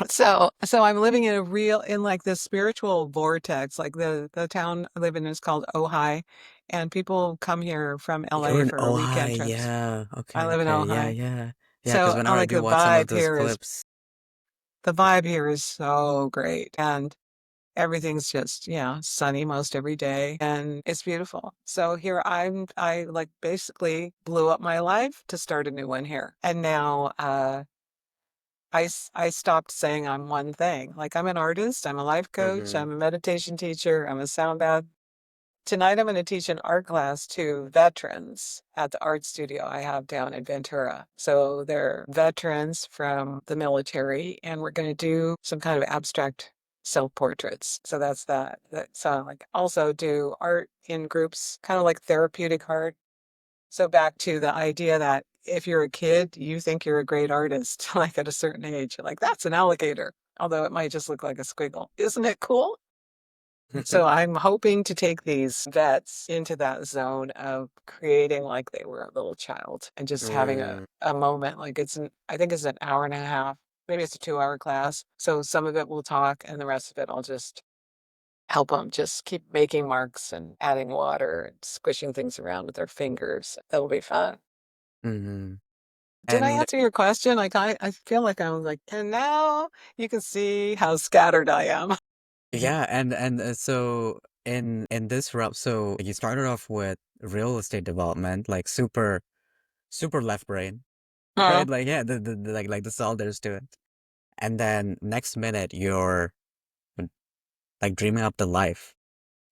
So I'm living in like this spiritual vortex. Like the town I live in is called Ojai, and people come here from
You're
LA
in
for weekend
Ojai,
trips.
yeah.
I
Okay,
live in
okay, yeah,
Ojai.
yeah. Yeah, because
So
whenever
I
I
like
do watch some of those clips,
the vibe here is so great. And everything's just, yeah, sunny most every day, and it's beautiful. So here I like basically blew up my life to start a new one here. And now I stopped saying I'm one thing. Like I'm an artist, I'm a life coach,
hmm
I'm a meditation teacher, I'm a sound bath. Tonight I'm going to teach an art class to veterans at the art studio I have down in Ventura. So they're veterans from the military, and we're going to do some kind of abstract self-portraits. So that's that. So like also do art in groups, kind of like therapeutic art. So back to the idea that if you're a kid, you think you're a great artist, like at a certain age, like that's an alligator, although it might just look like a squiggle. Isn't it cool? So I'm hoping to take these vets into that zone of creating like they were a little child and just having
mm,
a moment. Like I think it's an hour and a half, maybe it's a 2 hour class. So some of it will talk and the rest of it I'll just help them just keep making marks and adding water and squishing things around with their fingers. That'll be fun.
hmm
Did I
And
answer your question? Like I feel like I was like, and now you can see how scattered I am.
yeah, and so in this route, so you started off with real estate development, like super left brain,
Uh,
right? Like yeah, like that's all there's to it. And then next minute you're like dreaming up the life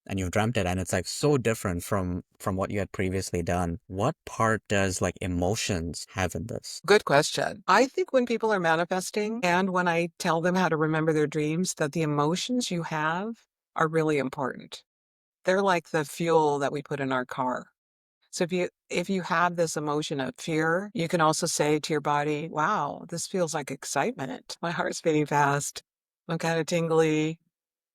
and you've dreamt it and it's like so different from what you had previously done. What part does like emotions have in this?
Good question. I think when people are manifesting and when I tell them how to remember their dreams, that the emotions you have are really important. They're like the fuel that we put in our car. So if you have this emotion of fear, you can also say to your body, wow, this feels like excitement. My heart's beating fast. I'm kind of tingly.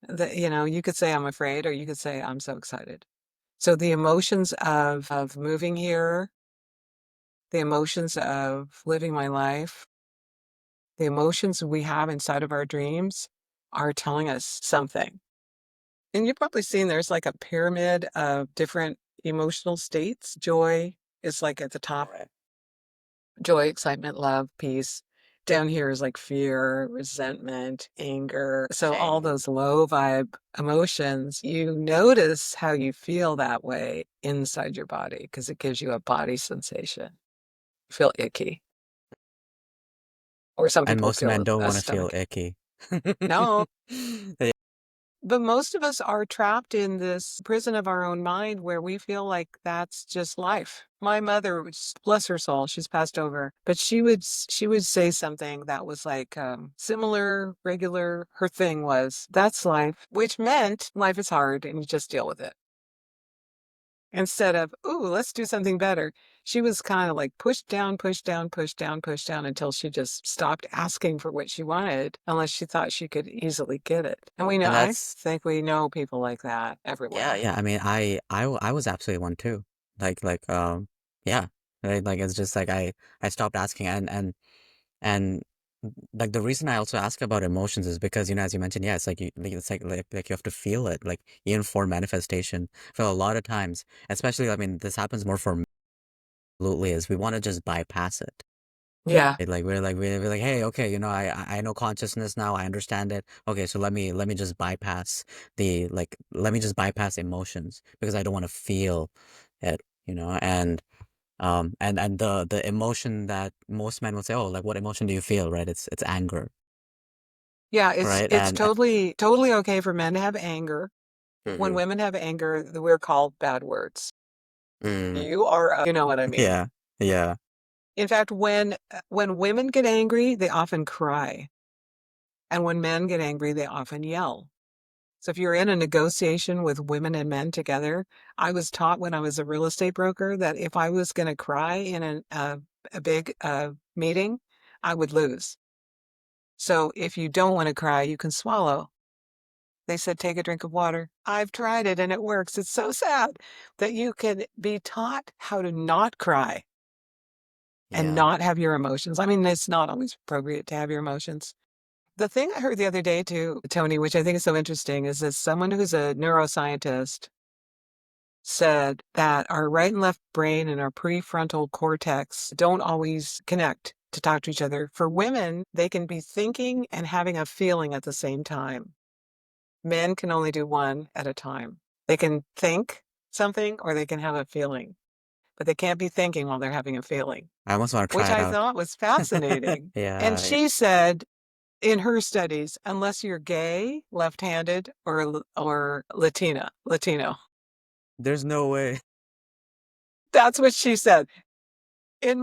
You could say I'm afraid, or you could say I'm so excited. So the emotions of moving here, the emotions of living my life, the emotions we have inside of our dreams are telling us something. And you've probably seen there's like a pyramid of different emotional states. Joy is like at the top.
Right.
Joy, excitement, love, peace. Down here is like fear, resentment, anger. So all
Shame.
those low vibe emotions, you notice how you feel that way inside your body because it gives you a body sensation. You feel icky. Or some
And
people
most men
feel
don't
a
want to feel
stomach.
icky.
No,
Yeah.
but most of us are trapped in this prison of our own mind where we feel like that's just life. My mother, bless her soul, she's passed over, but she would say something that was like similar, regular. Her thing was, that's life, which meant life is hard and you just deal with it. Instead of, ooh, let's do something better. She was kind of like pushed down, pushed down, pushed down, pushed down until she just stopped asking for what she wanted unless she thought she could easily get it. And we know,
And
I
that's
think we know people like that
yeah,
everywhere.
yeah. I mean, I was absolutely one too. Like yeah. Right? Like it's just like I stopped asking and like the reason I also ask about emotions is because as you mentioned, yeah, it's like it's like you have to feel it, like even for manifestation. For a lot of times, especially I mean, this happens more for men, absolutely is we want to just bypass it.
Yeah.
Right? Like we're like, hey, okay, I know consciousness now, I understand it. Okay, so let me just bypass let me just bypass emotions because I don't want to feel it. And the emotion that most men would say, oh, like what emotion do you feel, right? It's anger,
Yeah, it's
right?
it's totally okay for men to have anger. When
Hmm.
women have anger, we're called bad words.
Mm,
You are, you know what I mean.
yeah, yeah,
In fact, when women get angry, they often cry. And when men get angry, they often yell. So if you're in a negotiation with women and men together, I was taught when I was a real estate broker that if I was going to cry in a big meeting, I would lose. So if you don't want to cry, you can swallow. They said, take a drink of water. I've tried it and it works. It's so sad that you can be taught how to not cry and
yeah.
not have your emotions. I mean, it's not always appropriate to have your emotions. The thing I heard the other day too, Tony, which I think is so interesting, is that someone who's a neuroscientist said that our right and left brain and our prefrontal cortex don't always connect to talk to each other. For women, they can be thinking and having a feeling at the same time. Men can only do one at a time. They can think something or they can have a feeling, but they can't be thinking while they're having a feeling,
I almost want to
which
try it
I
out.
thought was fascinating. And
Yeah, yeah.
she said, in her studies, unless you're gay, left-handed, or Latino.
There's no way.
That's what she said. And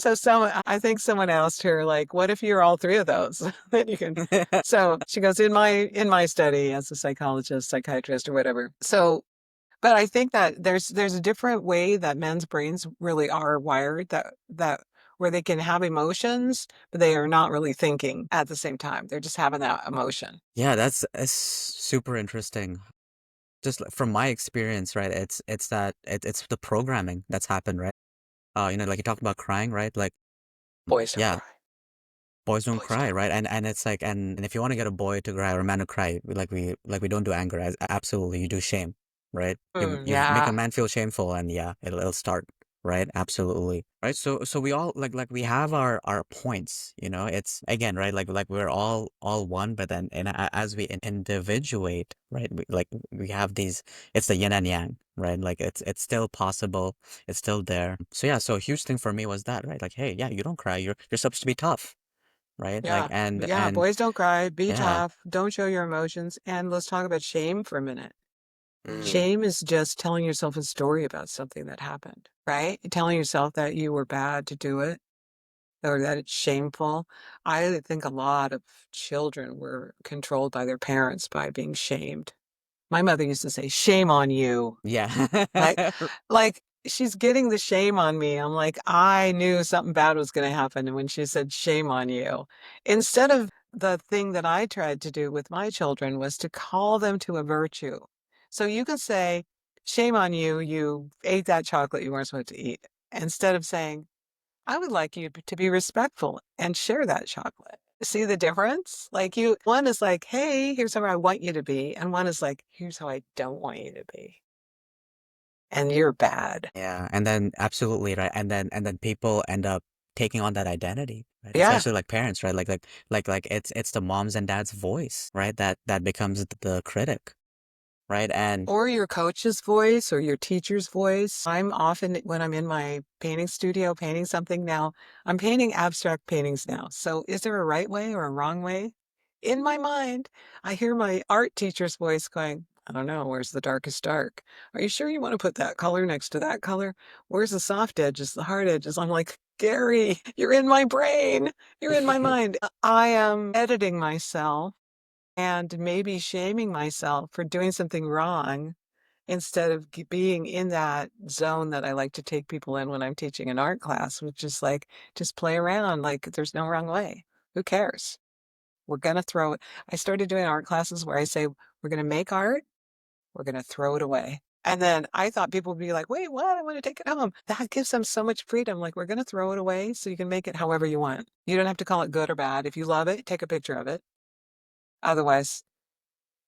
so I think someone asked her, like, what if you're all three of those? Then you can. So she goes, in my study as a psychologist, psychiatrist, or whatever. So, but I think that there's a different way that men's brains really are wired that where they can have emotions, but they are not really thinking at the same time. They're just having that emotion.
Yeah, that's super interesting. Just from my experience, right? It's the programming that's happened, right? Like you talked about crying, right? Like,
Boys don't
yeah,
cry.
boys don't
Boys
cry,
don't
right?
cry.
And it's like, and if you want to get a boy to cry or a man to cry, we don't do anger. Absolutely, you do shame, right? You make a
Yeah.
man feel shameful, and yeah, it'll start, right? Absolutely, right? So we all like we have our points, It's again, right? Like we're all one, but then as we individuate, right? We have these. It's the yin and yang, right? Like it's still possible. It's still there. So yeah, so a huge thing for me was that, right? Like, hey, yeah, you don't cry. You're supposed to be tough, right? Like
Yeah. Yeah.
and
Boys don't cry. Be
yeah.
tough. Don't show your emotions. And let's talk about shame for a minute.
Mm.
Shame is just telling yourself a story about something that happened, right? Telling yourself that you were bad to do it or that it's shameful. I think a lot of children were controlled by their parents by being shamed. My mother used to say, shame on you.
Yeah.
Like like, she's getting the shame on me. I'm like, "I knew something bad was gonna happen," and when she said, "Shame on you," instead of the thing that I tried to do with my children was to call them to a virtue. So you can say, shame on you, you ate that chocolate you weren't supposed to eat, instead of saying, I would like you to be respectful and share that chocolate. See the difference? Like one is like, hey, here's how I want you to be. And one is like, here's how I don't want you to be. And you're bad.
Yeah, and then absolutely right, and then people end up taking on that identity, right?
Yeah.
Especially like parents, right? Like it's the mom's and dad's voice, right? That becomes the critic, right? And
Or your coach's voice or your teacher's voice. I'm often, when I'm in my painting studio painting something now, I'm painting abstract paintings now. So is there a right way or a wrong way? In my mind, I hear my art teacher's voice going, I don't know, where's the darkest dark? Are you sure you want to put that color next to that color? Where's the soft edges, the hard edges? I'm like, Gary, you're in my brain. You're in my mind. I am editing myself and maybe shaming myself for doing something wrong instead of being in that zone that I like to take people in when I'm teaching an art class, which is like, just play around. Like, there's no wrong way. Who cares? We're going to throw it. I started doing art classes where I say, we're going to make art, we're going to throw it away. And then I thought people would be like, wait, what? I want to take it home. That gives them so much freedom. Like, we're going to throw it away so you can make it however you want. You don't have to call it good or bad. If you love it, take a picture of it. Otherwise,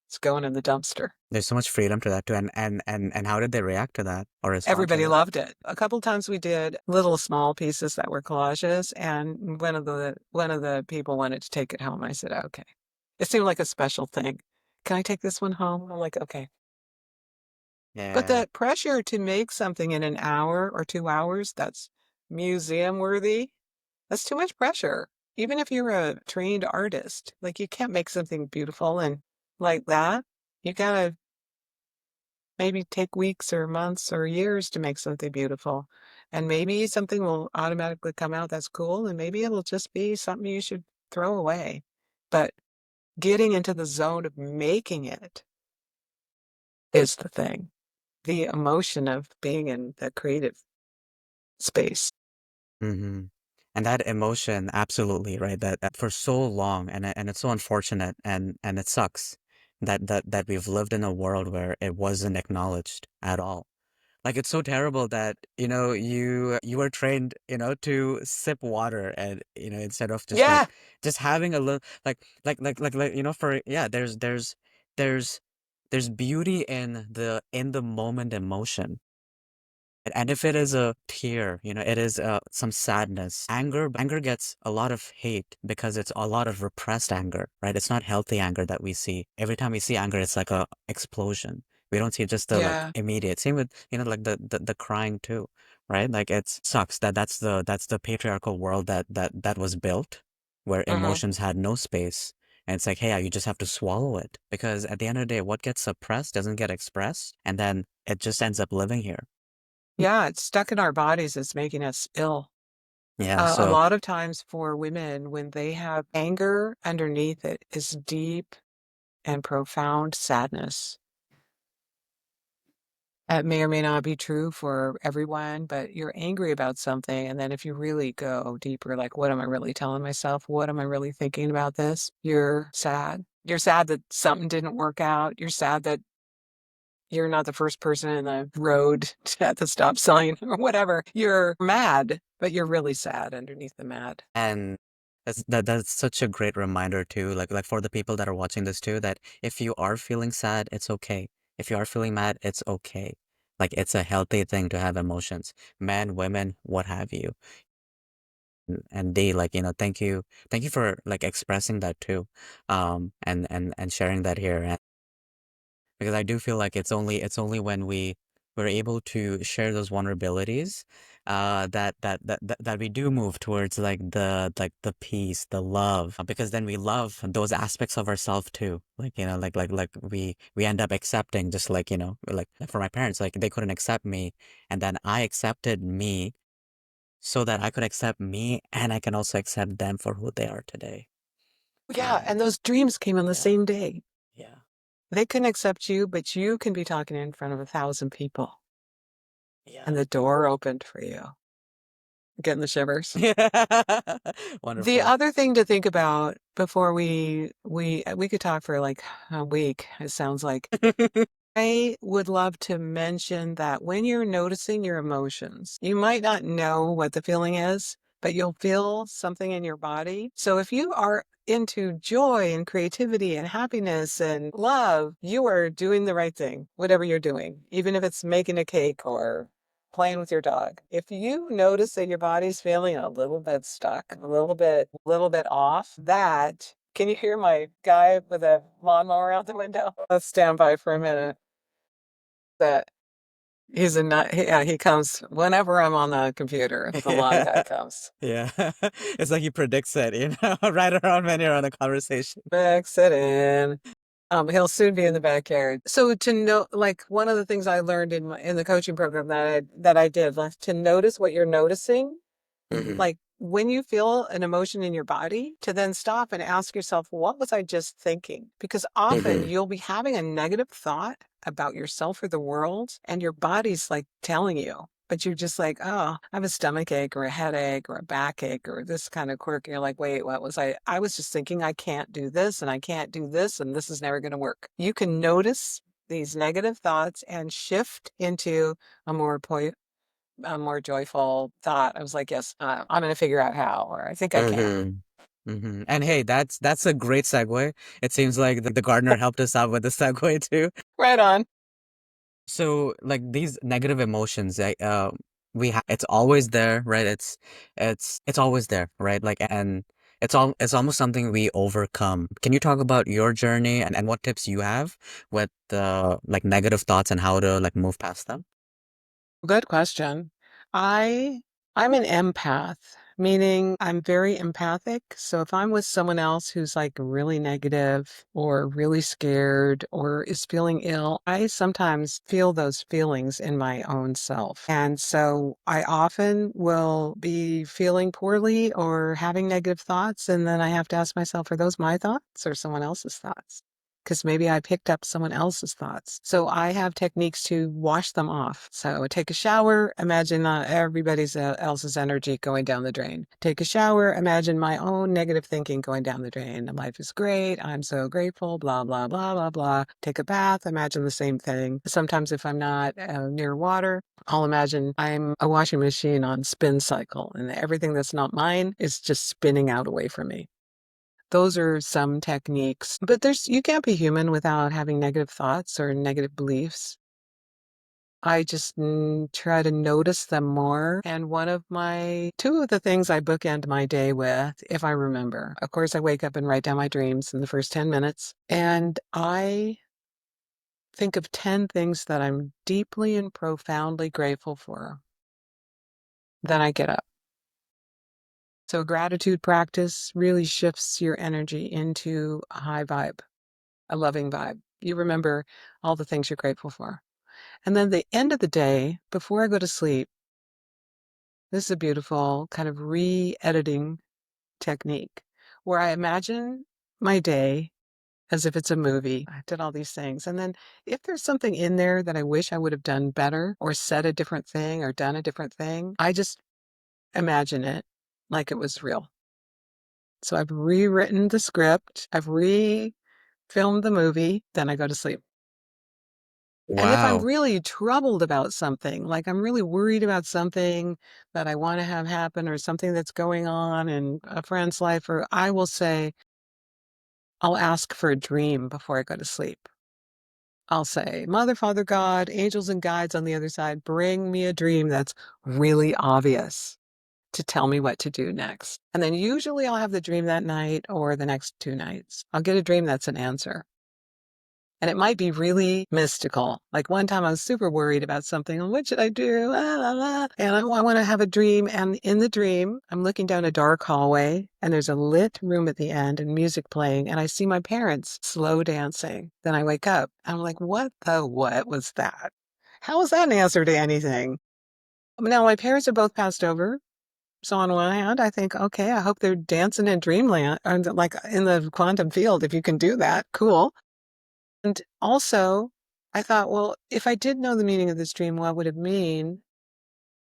it's going in the dumpster.
there's so much freedom to that too. And how did they react to that or respond to
Everybody
that?
loved it. A couple times we did little small pieces that were collages, and one of the people wanted to take it home. I said, "Okay." It seemed like a special thing. "Can I take this one home?" I'm like, "Okay." But
Yeah.
that pressure to make something in an hour or 2 hours that's museum worthy, that's too much pressure. Even if you're a trained artist, like, you can't make something beautiful and like that. You gotta maybe take weeks or months or years to make something beautiful. And maybe something will automatically come out that's cool, and maybe it'll just be something you should throw away. But getting into the zone of making it is the thing, the emotion of being in the creative space.
hmm And that emotion, absolutely, right? That for so long, and it's so unfortunate, and it sucks that we've lived in a world where it wasn't acknowledged at all. Like it's so terrible that, you were trained, to sip water and, instead of just like
Yeah.
just having a little like, for yeah, there's there's beauty in the moment emotion. And if it is a tear, it is some sadness. Anger gets a lot of hate because it's a lot of repressed anger, right? It's not healthy anger that we see. Every time we see anger, it's like a explosion. We don't see just the like
Yeah.
immediate. Same with, like the crying too, right? Like it sucks that that's the patriarchal world that was built where
Hmm.
emotions had no space. And it's like, hey, you just have to swallow it because at the end of the day, what gets suppressed doesn't get expressed, and then it just ends up living here.
Yeah. It's stuck in our bodies. It's making us ill.
Yeah,
A
so
lot of times for women, when they have anger underneath it, is deep and profound sadness. It may or may not be true for everyone, but you're angry about something. And then if you really go deeper, like, what am I really telling myself? What am I really thinking about this? You're sad. You're sad that something didn't work out. You're sad that you're not the first person in the road at the stop sign or whatever. You're mad, but you're really sad underneath the mad.
and that's such a great reminder too, like for the people that are watching this too, that if you are feeling sad, it's okay. If you are feeling mad, it's okay. Like it's a healthy thing to have emotions. Men, women, what have you. And they like, thank you for like expressing that too. And sharing that here. Because I do feel like it's only when we're able to share those vulnerabilities, that we do move towards like the peace, the love, because then we love those aspects of ourselves too. Like, like we end up accepting, just like, like for my parents, like they couldn't accept me, and then I accepted me so that I could accept me, and I can also accept them for who they are today.
Yeah,
And
and those dreams came on the
yeah,
same day.
yeah,
They couldn't accept you, but you can be talking in front of 1,000 people,
yeah.
and the door opened for you. getting the shivers. The
Wonderful.
other thing to think about before we could talk for like a week, it sounds like. I would love to mention that when you're noticing your emotions, you might not know what the feeling is, but you'll feel something in your body. So if you are into joy and creativity and happiness and love, you are doing the right thing, whatever you're doing, even if it's making a cake or playing with your dog. If you notice that your body's feeling a little bit stuck, a little bit off, that can you hear my guy with a lawnmower out the window? Let's stand by for a minute. That he's a nut. Yeah, he comes whenever I'm on the computer. The lawn guy
Yeah.
comes.
Yeah. It's like he predicts it, right around when you're on a conversation.
Mix it in. He'll soon be in the backyard. So to know, like one of the things I learned in the coaching program that I did, like to notice what you're noticing.
Hmm.
Like when you feel an emotion in your body, to then stop and ask yourself, what was I just thinking? Because often
Hmm.
you'll be having a negative thought about yourself or the world, and your body's like telling you. But you're just like, oh, I have a stomach ache or a headache or a backache or this kind of quirk. And you're like, wait, what was I? I was just thinking I can't do this and I can't do this and this is never going to work. You can notice these negative thoughts and shift into a a more joyful thought. I was like, yes, I'm going to figure out how, or I think I can.
Hmm. Hmm. And hey, that's a great segue. It seems like the gardener helped us out with the segue too.
Right on.
So like these negative emotions, it's always there, right? It's always there, right? Like, and it's almost something we overcome. Can you talk about your journey and what tips you have with like negative thoughts and how to like move past them?
Good question. I I'm an empath, meaning I'm very empathic. So if I'm with someone else who's like really negative or really scared or is feeling ill, I sometimes feel those feelings in my own self. And so I often will be feeling poorly or having negative thoughts. And then I have to ask myself, are those my thoughts or someone else's thoughts? Because maybe I picked up someone else's thoughts. So I have techniques to wash them off. So take a shower, imagine everybody's else's energy going down the drain. Take a shower, imagine my own negative thinking going down the drain. Life is great. I'm so grateful, blah, blah, blah, blah, blah. Take a bath, imagine the same thing. Sometimes if I'm not near water, I'll imagine I'm a washing machine on spin cycle and everything that's not mine is just spinning out away from me. Those are some techniques, but you can't be human without having negative thoughts or negative beliefs. I just try to notice them more. And two of the things I bookend my day with, if I remember, of course, I wake up and write down my dreams in the first 10 minutes. And I think of 10 things that I'm deeply and profoundly grateful for. Then I get up. So gratitude practice really shifts your energy into a high vibe, a loving vibe. You remember all the things you're grateful for. And then the end of the day, before I go to sleep, this is a beautiful kind of re-editing technique where I imagine my day as if it's a movie. I did all these things. And then if there's something in there that I wish I would have done better or said a different thing or done a different thing, I just imagine it like it was real. So I've rewritten the script, I've re-filmed the movie, then I go to sleep. And if I'm
Wow.
really troubled about something, like I'm really worried about something that I want to have happen or something that's going on in a friend's life, or I will say, I'll ask for a dream before I go to sleep. I'll say, Mother, Father, God, angels and guides on the other side, bring me a dream that's really obvious to tell me what to do next. And then usually I'll have the dream that night or the next 2 nights. I'll get a dream that's an answer. And it might be really mystical. Like one time I was super worried about something. What should I do? La, la, la. And I want to have a dream. And in the dream, I'm looking down a dark hallway and there's a lit room at the end and music playing. And I see my parents slow dancing. Then I wake up. I'm like, what was that? How was that an answer to anything? Now, my parents are both passed over. So on one hand, I think, okay, I hope they're dancing in dreamland, or like in the quantum field. If you can do that, cool. And also, I thought, well, if I did know the meaning of this dream, what would it mean?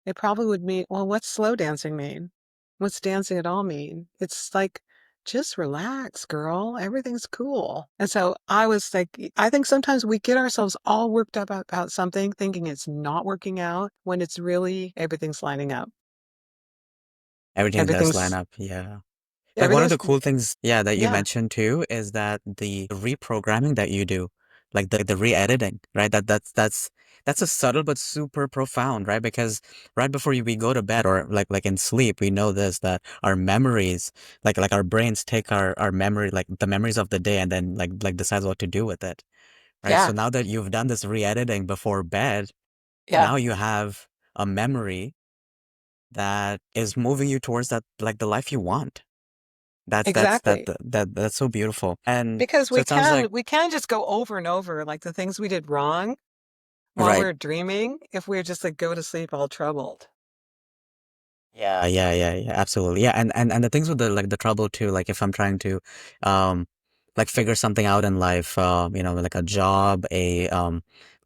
it probably would mean, well, what's slow dancing mean? What's dancing at all mean? It's like, just relax, girl. Everything's cool. And so I was like, I think sometimes we get ourselves all worked up about something, thinking it's not working out when it's really everything's lining up.
Everything does line
Everything's,
up. Yeah. Like one of
everything's,
the cool things, yeah, that you
yeah,
mentioned too is that the reprogramming that you do, like the re-editing, right? That's a subtle but super profound, right? Because right before we go to bed or like in sleep, we know this that our memories, like our brains take our memory, like the memories of the day, and then like decides what to do with it, right? So
yeah,
now that you've done this re-editing before bed,
yeah,
now you have a memory that is moving you towards that like the life you want.
exactly.
That's so beautiful. And
Because
so it sounds like
we can just go over and over like the things we did wrong while
right.
we're dreaming if we're just like go to sleep all troubled.
Yeah, absolutely. Yeah, and the things with the like the trouble too, like if I'm trying to um like figure something out in life, like a job, a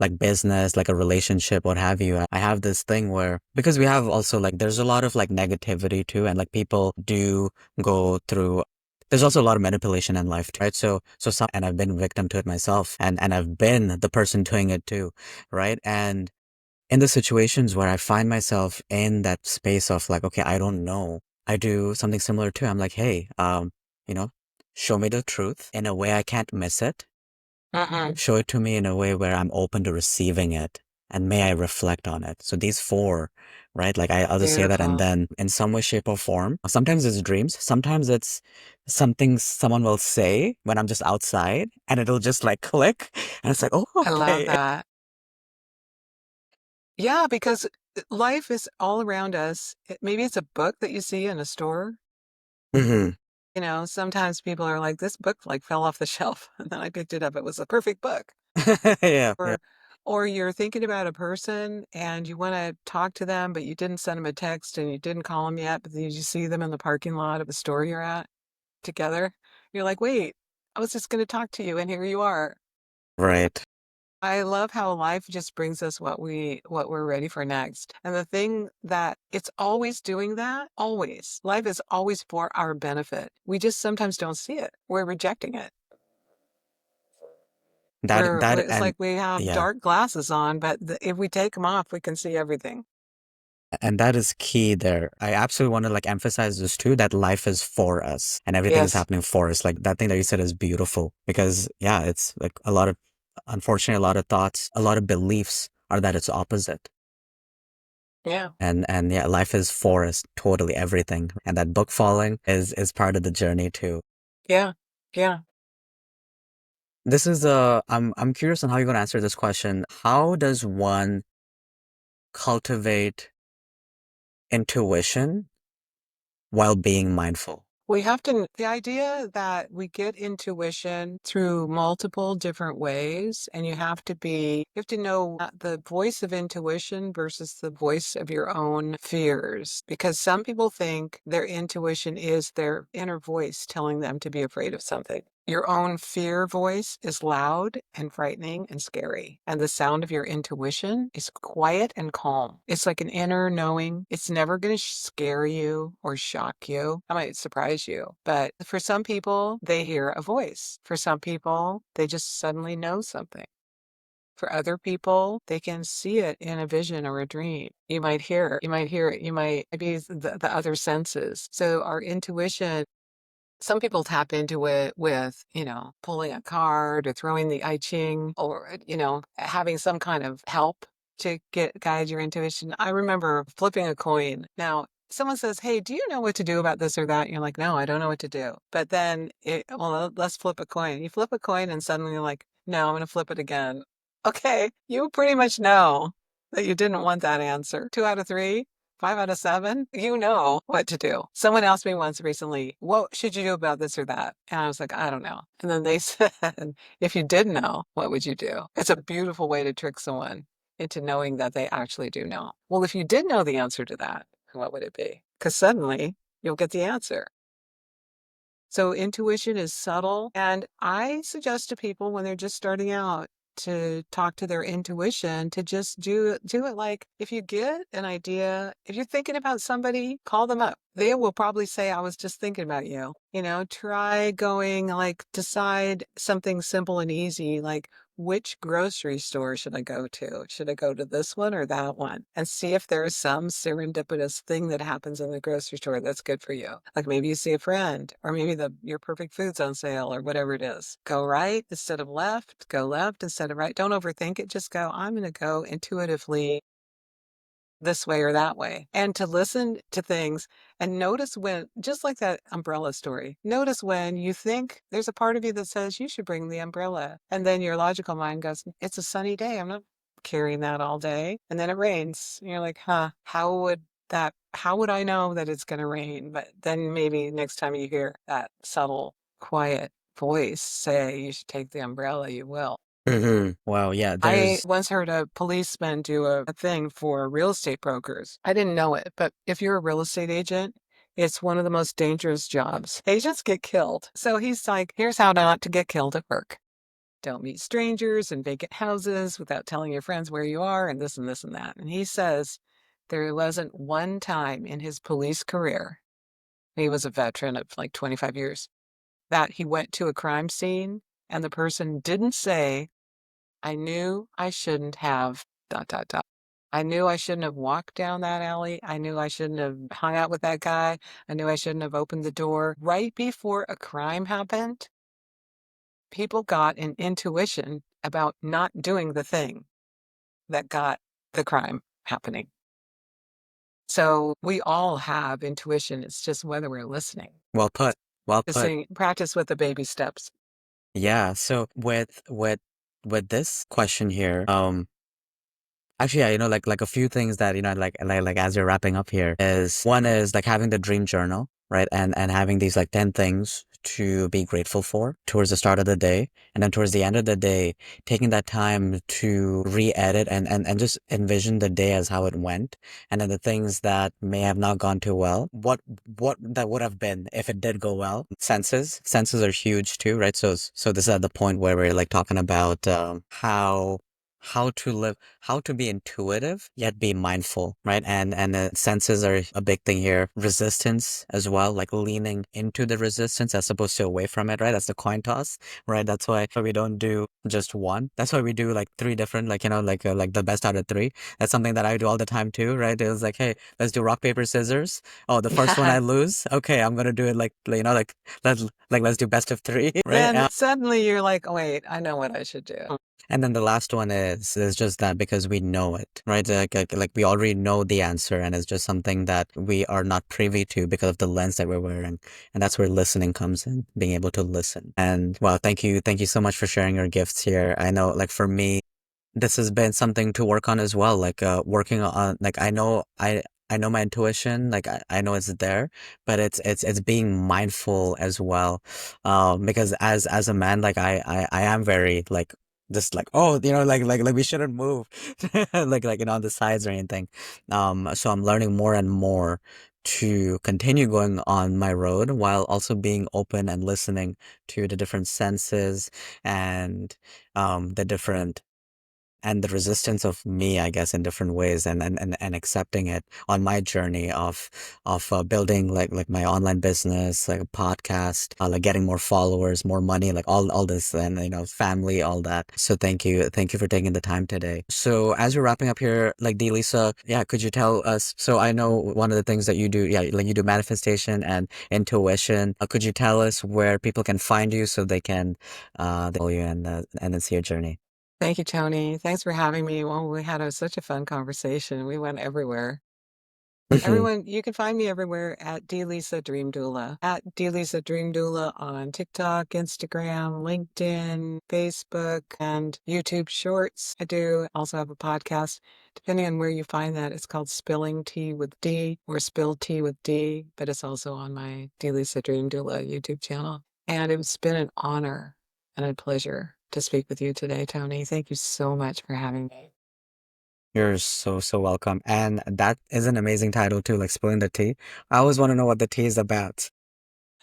like business, like a relationship, what have you. I have this thing where because we have also like there's a lot of like negativity too, and like people do go through there's also a lot of manipulation in life, too, right? So some and I've been victim to it myself and I've been the person doing it too, right? And in the situations where I find myself in that space of like, okay, I don't know, I do something similar too. I'm like, hey, you know, show me the truth in a way I can't miss it.
Mm-mm.
Show it to me in a way where I'm open to receiving it, and may I reflect on it. So these four, right? Like I'll just say that, and
Beautiful.
then in some way, shape, or form. Sometimes it's dreams. Sometimes it's something someone will say when I'm just outside, and it'll just like click, and it's like, oh,
I love
okay.
that. Yeah, because life is all around us. Maybe it's a book that you see in a store.
hmm
Sometimes people are like, this book like fell off the shelf. And then I picked it up. It was a perfect book.
Yeah.
Or or you're thinking about a person and you want to talk to them, but you didn't send them a text and you didn't call them yet, but then you see them in the parking lot of the store you're at together. You're like, wait, I was just going to talk to you, and here you are.
Right.
I love how life just brings us what we're ready for next. And the thing that it's always doing that, always. Life is always for our benefit. We just sometimes don't see it. We're rejecting it. We're it's
And
like we have
yeah,
dark glasses on, but if we take them off, we can see everything.
and that is key there. I absolutely want to like emphasize this too, that life is for us and everything is
Yes.
happening for us. Like that thing that you said is beautiful because yeah, it's like unfortunately, a lot of thoughts, a lot of beliefs are that it's opposite.
Yeah.
And yeah, life is for us, totally everything. And that book falling is part of the journey too.
Yeah. Yeah.
This is I'm curious on how you're gonna answer this question. How does one cultivate intuition while being mindful?
We have to, the idea that we get intuition through multiple different ways, and you have to know the voice of intuition versus the voice of your own fears. Because some people think their intuition is their inner voice telling them to be afraid of something. Your own fear voice is loud and frightening and scary. And the sound of your intuition is quiet and calm. It's like an inner knowing. It's never going to scare you or shock you. It might surprise you. But for some people, they hear a voice. For some people, they just suddenly know something. For other people, they can see it in a vision or a dream. You might hear it, you might, maybe it's the other senses. So our intuition, some people tap into it with, pulling a card or throwing the I Ching or, having some kind of help to guide your intuition. I remember flipping a coin. Now, someone says, hey, do you know what to do about this or that? And you're like, no, I don't know what to do. But then, let's flip a coin. You flip a coin and suddenly you're like, no, I'm going to flip it again. Okay, you pretty much know that you didn't want that answer. Two out of three. Five out of seven, you know what to do. Someone asked me once recently, what should you do about this or that? And I was like, I don't know. And then they said, if you did know, what would you do? It's a beautiful way to trick someone into knowing that they actually do know. Well, if you did know the answer to that, what would it be? Because suddenly you'll get the answer. So intuition is subtle. And I suggest to people when they're just starting out to talk to their intuition, to just do it. Like if you get an idea, if you're thinking about somebody, call them up. They will probably say, I was just thinking about you. Try going, like, decide something simple and easy, like, which grocery store should I go to? Should I go to this one or that one? And see if there's some serendipitous thing that happens in the grocery store that's good for you. Like maybe you see a friend, or maybe your perfect food's on sale, or whatever it is. Go right instead of left. Go left instead of right. Don't overthink it. Just go, I'm going to go intuitively this way or that way. And to listen to things and notice when, just like that umbrella story, notice when you think there's a part of you that says you should bring the umbrella. And then your logical mind goes, it's a sunny day. I'm not carrying that all day. And then it rains. And you're like, huh, how would I know that it's going to rain? But then maybe next time you hear that subtle, quiet voice say you should take the umbrella, you will.
Wow, yeah,
I
there's
once heard a policeman do a thing for real estate brokers. I didn't know it, but if you're a real estate agent, it's one of the most dangerous jobs. Agents get killed. So he's like, here's how not to get killed at work. Don't meet strangers in vacant houses without telling your friends where you are, and this and this and that. And he says there wasn't one time in his police career, he was a veteran of like 25 years, that he went to a crime scene and the person didn't say, I knew I shouldn't have dot, dot, dot. I knew I shouldn't have walked down that alley. I knew I shouldn't have hung out with that guy. I knew I shouldn't have opened the door. Right before a crime happened, people got an intuition about not doing the thing that got the crime happening. So we all have intuition. It's just whether we're listening.
well put. Well
Just
put.
saying, practice with the baby steps.
Yeah, so with this question here, actually, yeah, like a few things that, like as you're wrapping up here is one is like having the dream journal, right? And having these like 10 things to be grateful for towards the start of the day. And then towards the end of the day, taking that time to re-edit and just envision the day as how it went. And then the things that may have not gone too well, what that would have been if it did go well. Senses are huge too, right? So this is at the point where we're like talking about, how to live, how to be intuitive yet be mindful, right? And senses are a big thing here. Resistance as well, like leaning into the resistance as opposed to away from it, right? That's the coin toss, right? That's why we don't do just one. That's why we do like three different, like the best out of three. That's something that I do all the time too, right? It was like, hey, let's do rock paper scissors. Oh, the first one I lose. Okay, I'm gonna do it let's do best of three, right?
Then suddenly you're like, oh, wait, I know what I should do.
And then the last one is just that because we know it, right? Like we already know the answer, and it's just something that we are not privy to because of the lens that we're wearing, and that's where listening comes in, being able to listen. And wow, thank you so much for sharing your gifts here. I know, like for me, this has been something to work on as well. Like working on, like I know my intuition, like I know it's there, but it's being mindful as well. Because as a man, like I am very like just like, oh, like we shouldn't move like on the sides or anything. So I'm learning more and more to continue going on my road while also being open and listening to the different senses and the different and the resistance of me, I guess, in different ways, and accepting it on my journey of building like my online business, like a podcast, like getting more followers, more money, like all this, and family, all that. So thank you for taking the time today. So as we're wrapping up here, like DLisa, yeah, could you tell us? So I know one of the things that you do, yeah, like you do manifestation and intuition. Could you tell us where people can find you so they follow you and then see your journey?
Thank you, Tony. Thanks for having me. Well, we had such a fun conversation. We went everywhere. Everyone, you can find me everywhere at DLisa Dream Doula, at DLisa Dream Doula on TikTok, Instagram, LinkedIn, Facebook, and YouTube Shorts. I do also have a podcast. Depending on where you find that, it's called Spilling Tea with D or Spill Tea with D, but it's also on my DLisa Dream Doula YouTube channel. And it's been an honor and a pleasure to speak with you today, Tony. Thank you so much for having me.
You're so welcome. And that is an amazing title too, like spilling the tea. I always want to know what the tea is about.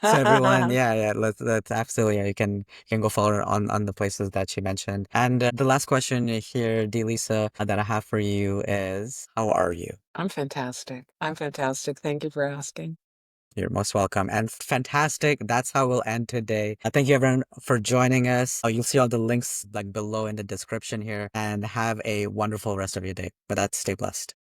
So everyone, yeah, yeah, let's absolutely, yeah, you can go follow her on the places that she mentioned. And the last question here, DLisa, that I have for you is, how are you?
I'm fantastic. I'm fantastic. Thank you for asking.
You're most welcome and fantastic. That's how we'll end today. Thank you everyone for joining us. You'll see all the links like below in the description here and have a wonderful rest of your day. But that's stay blessed.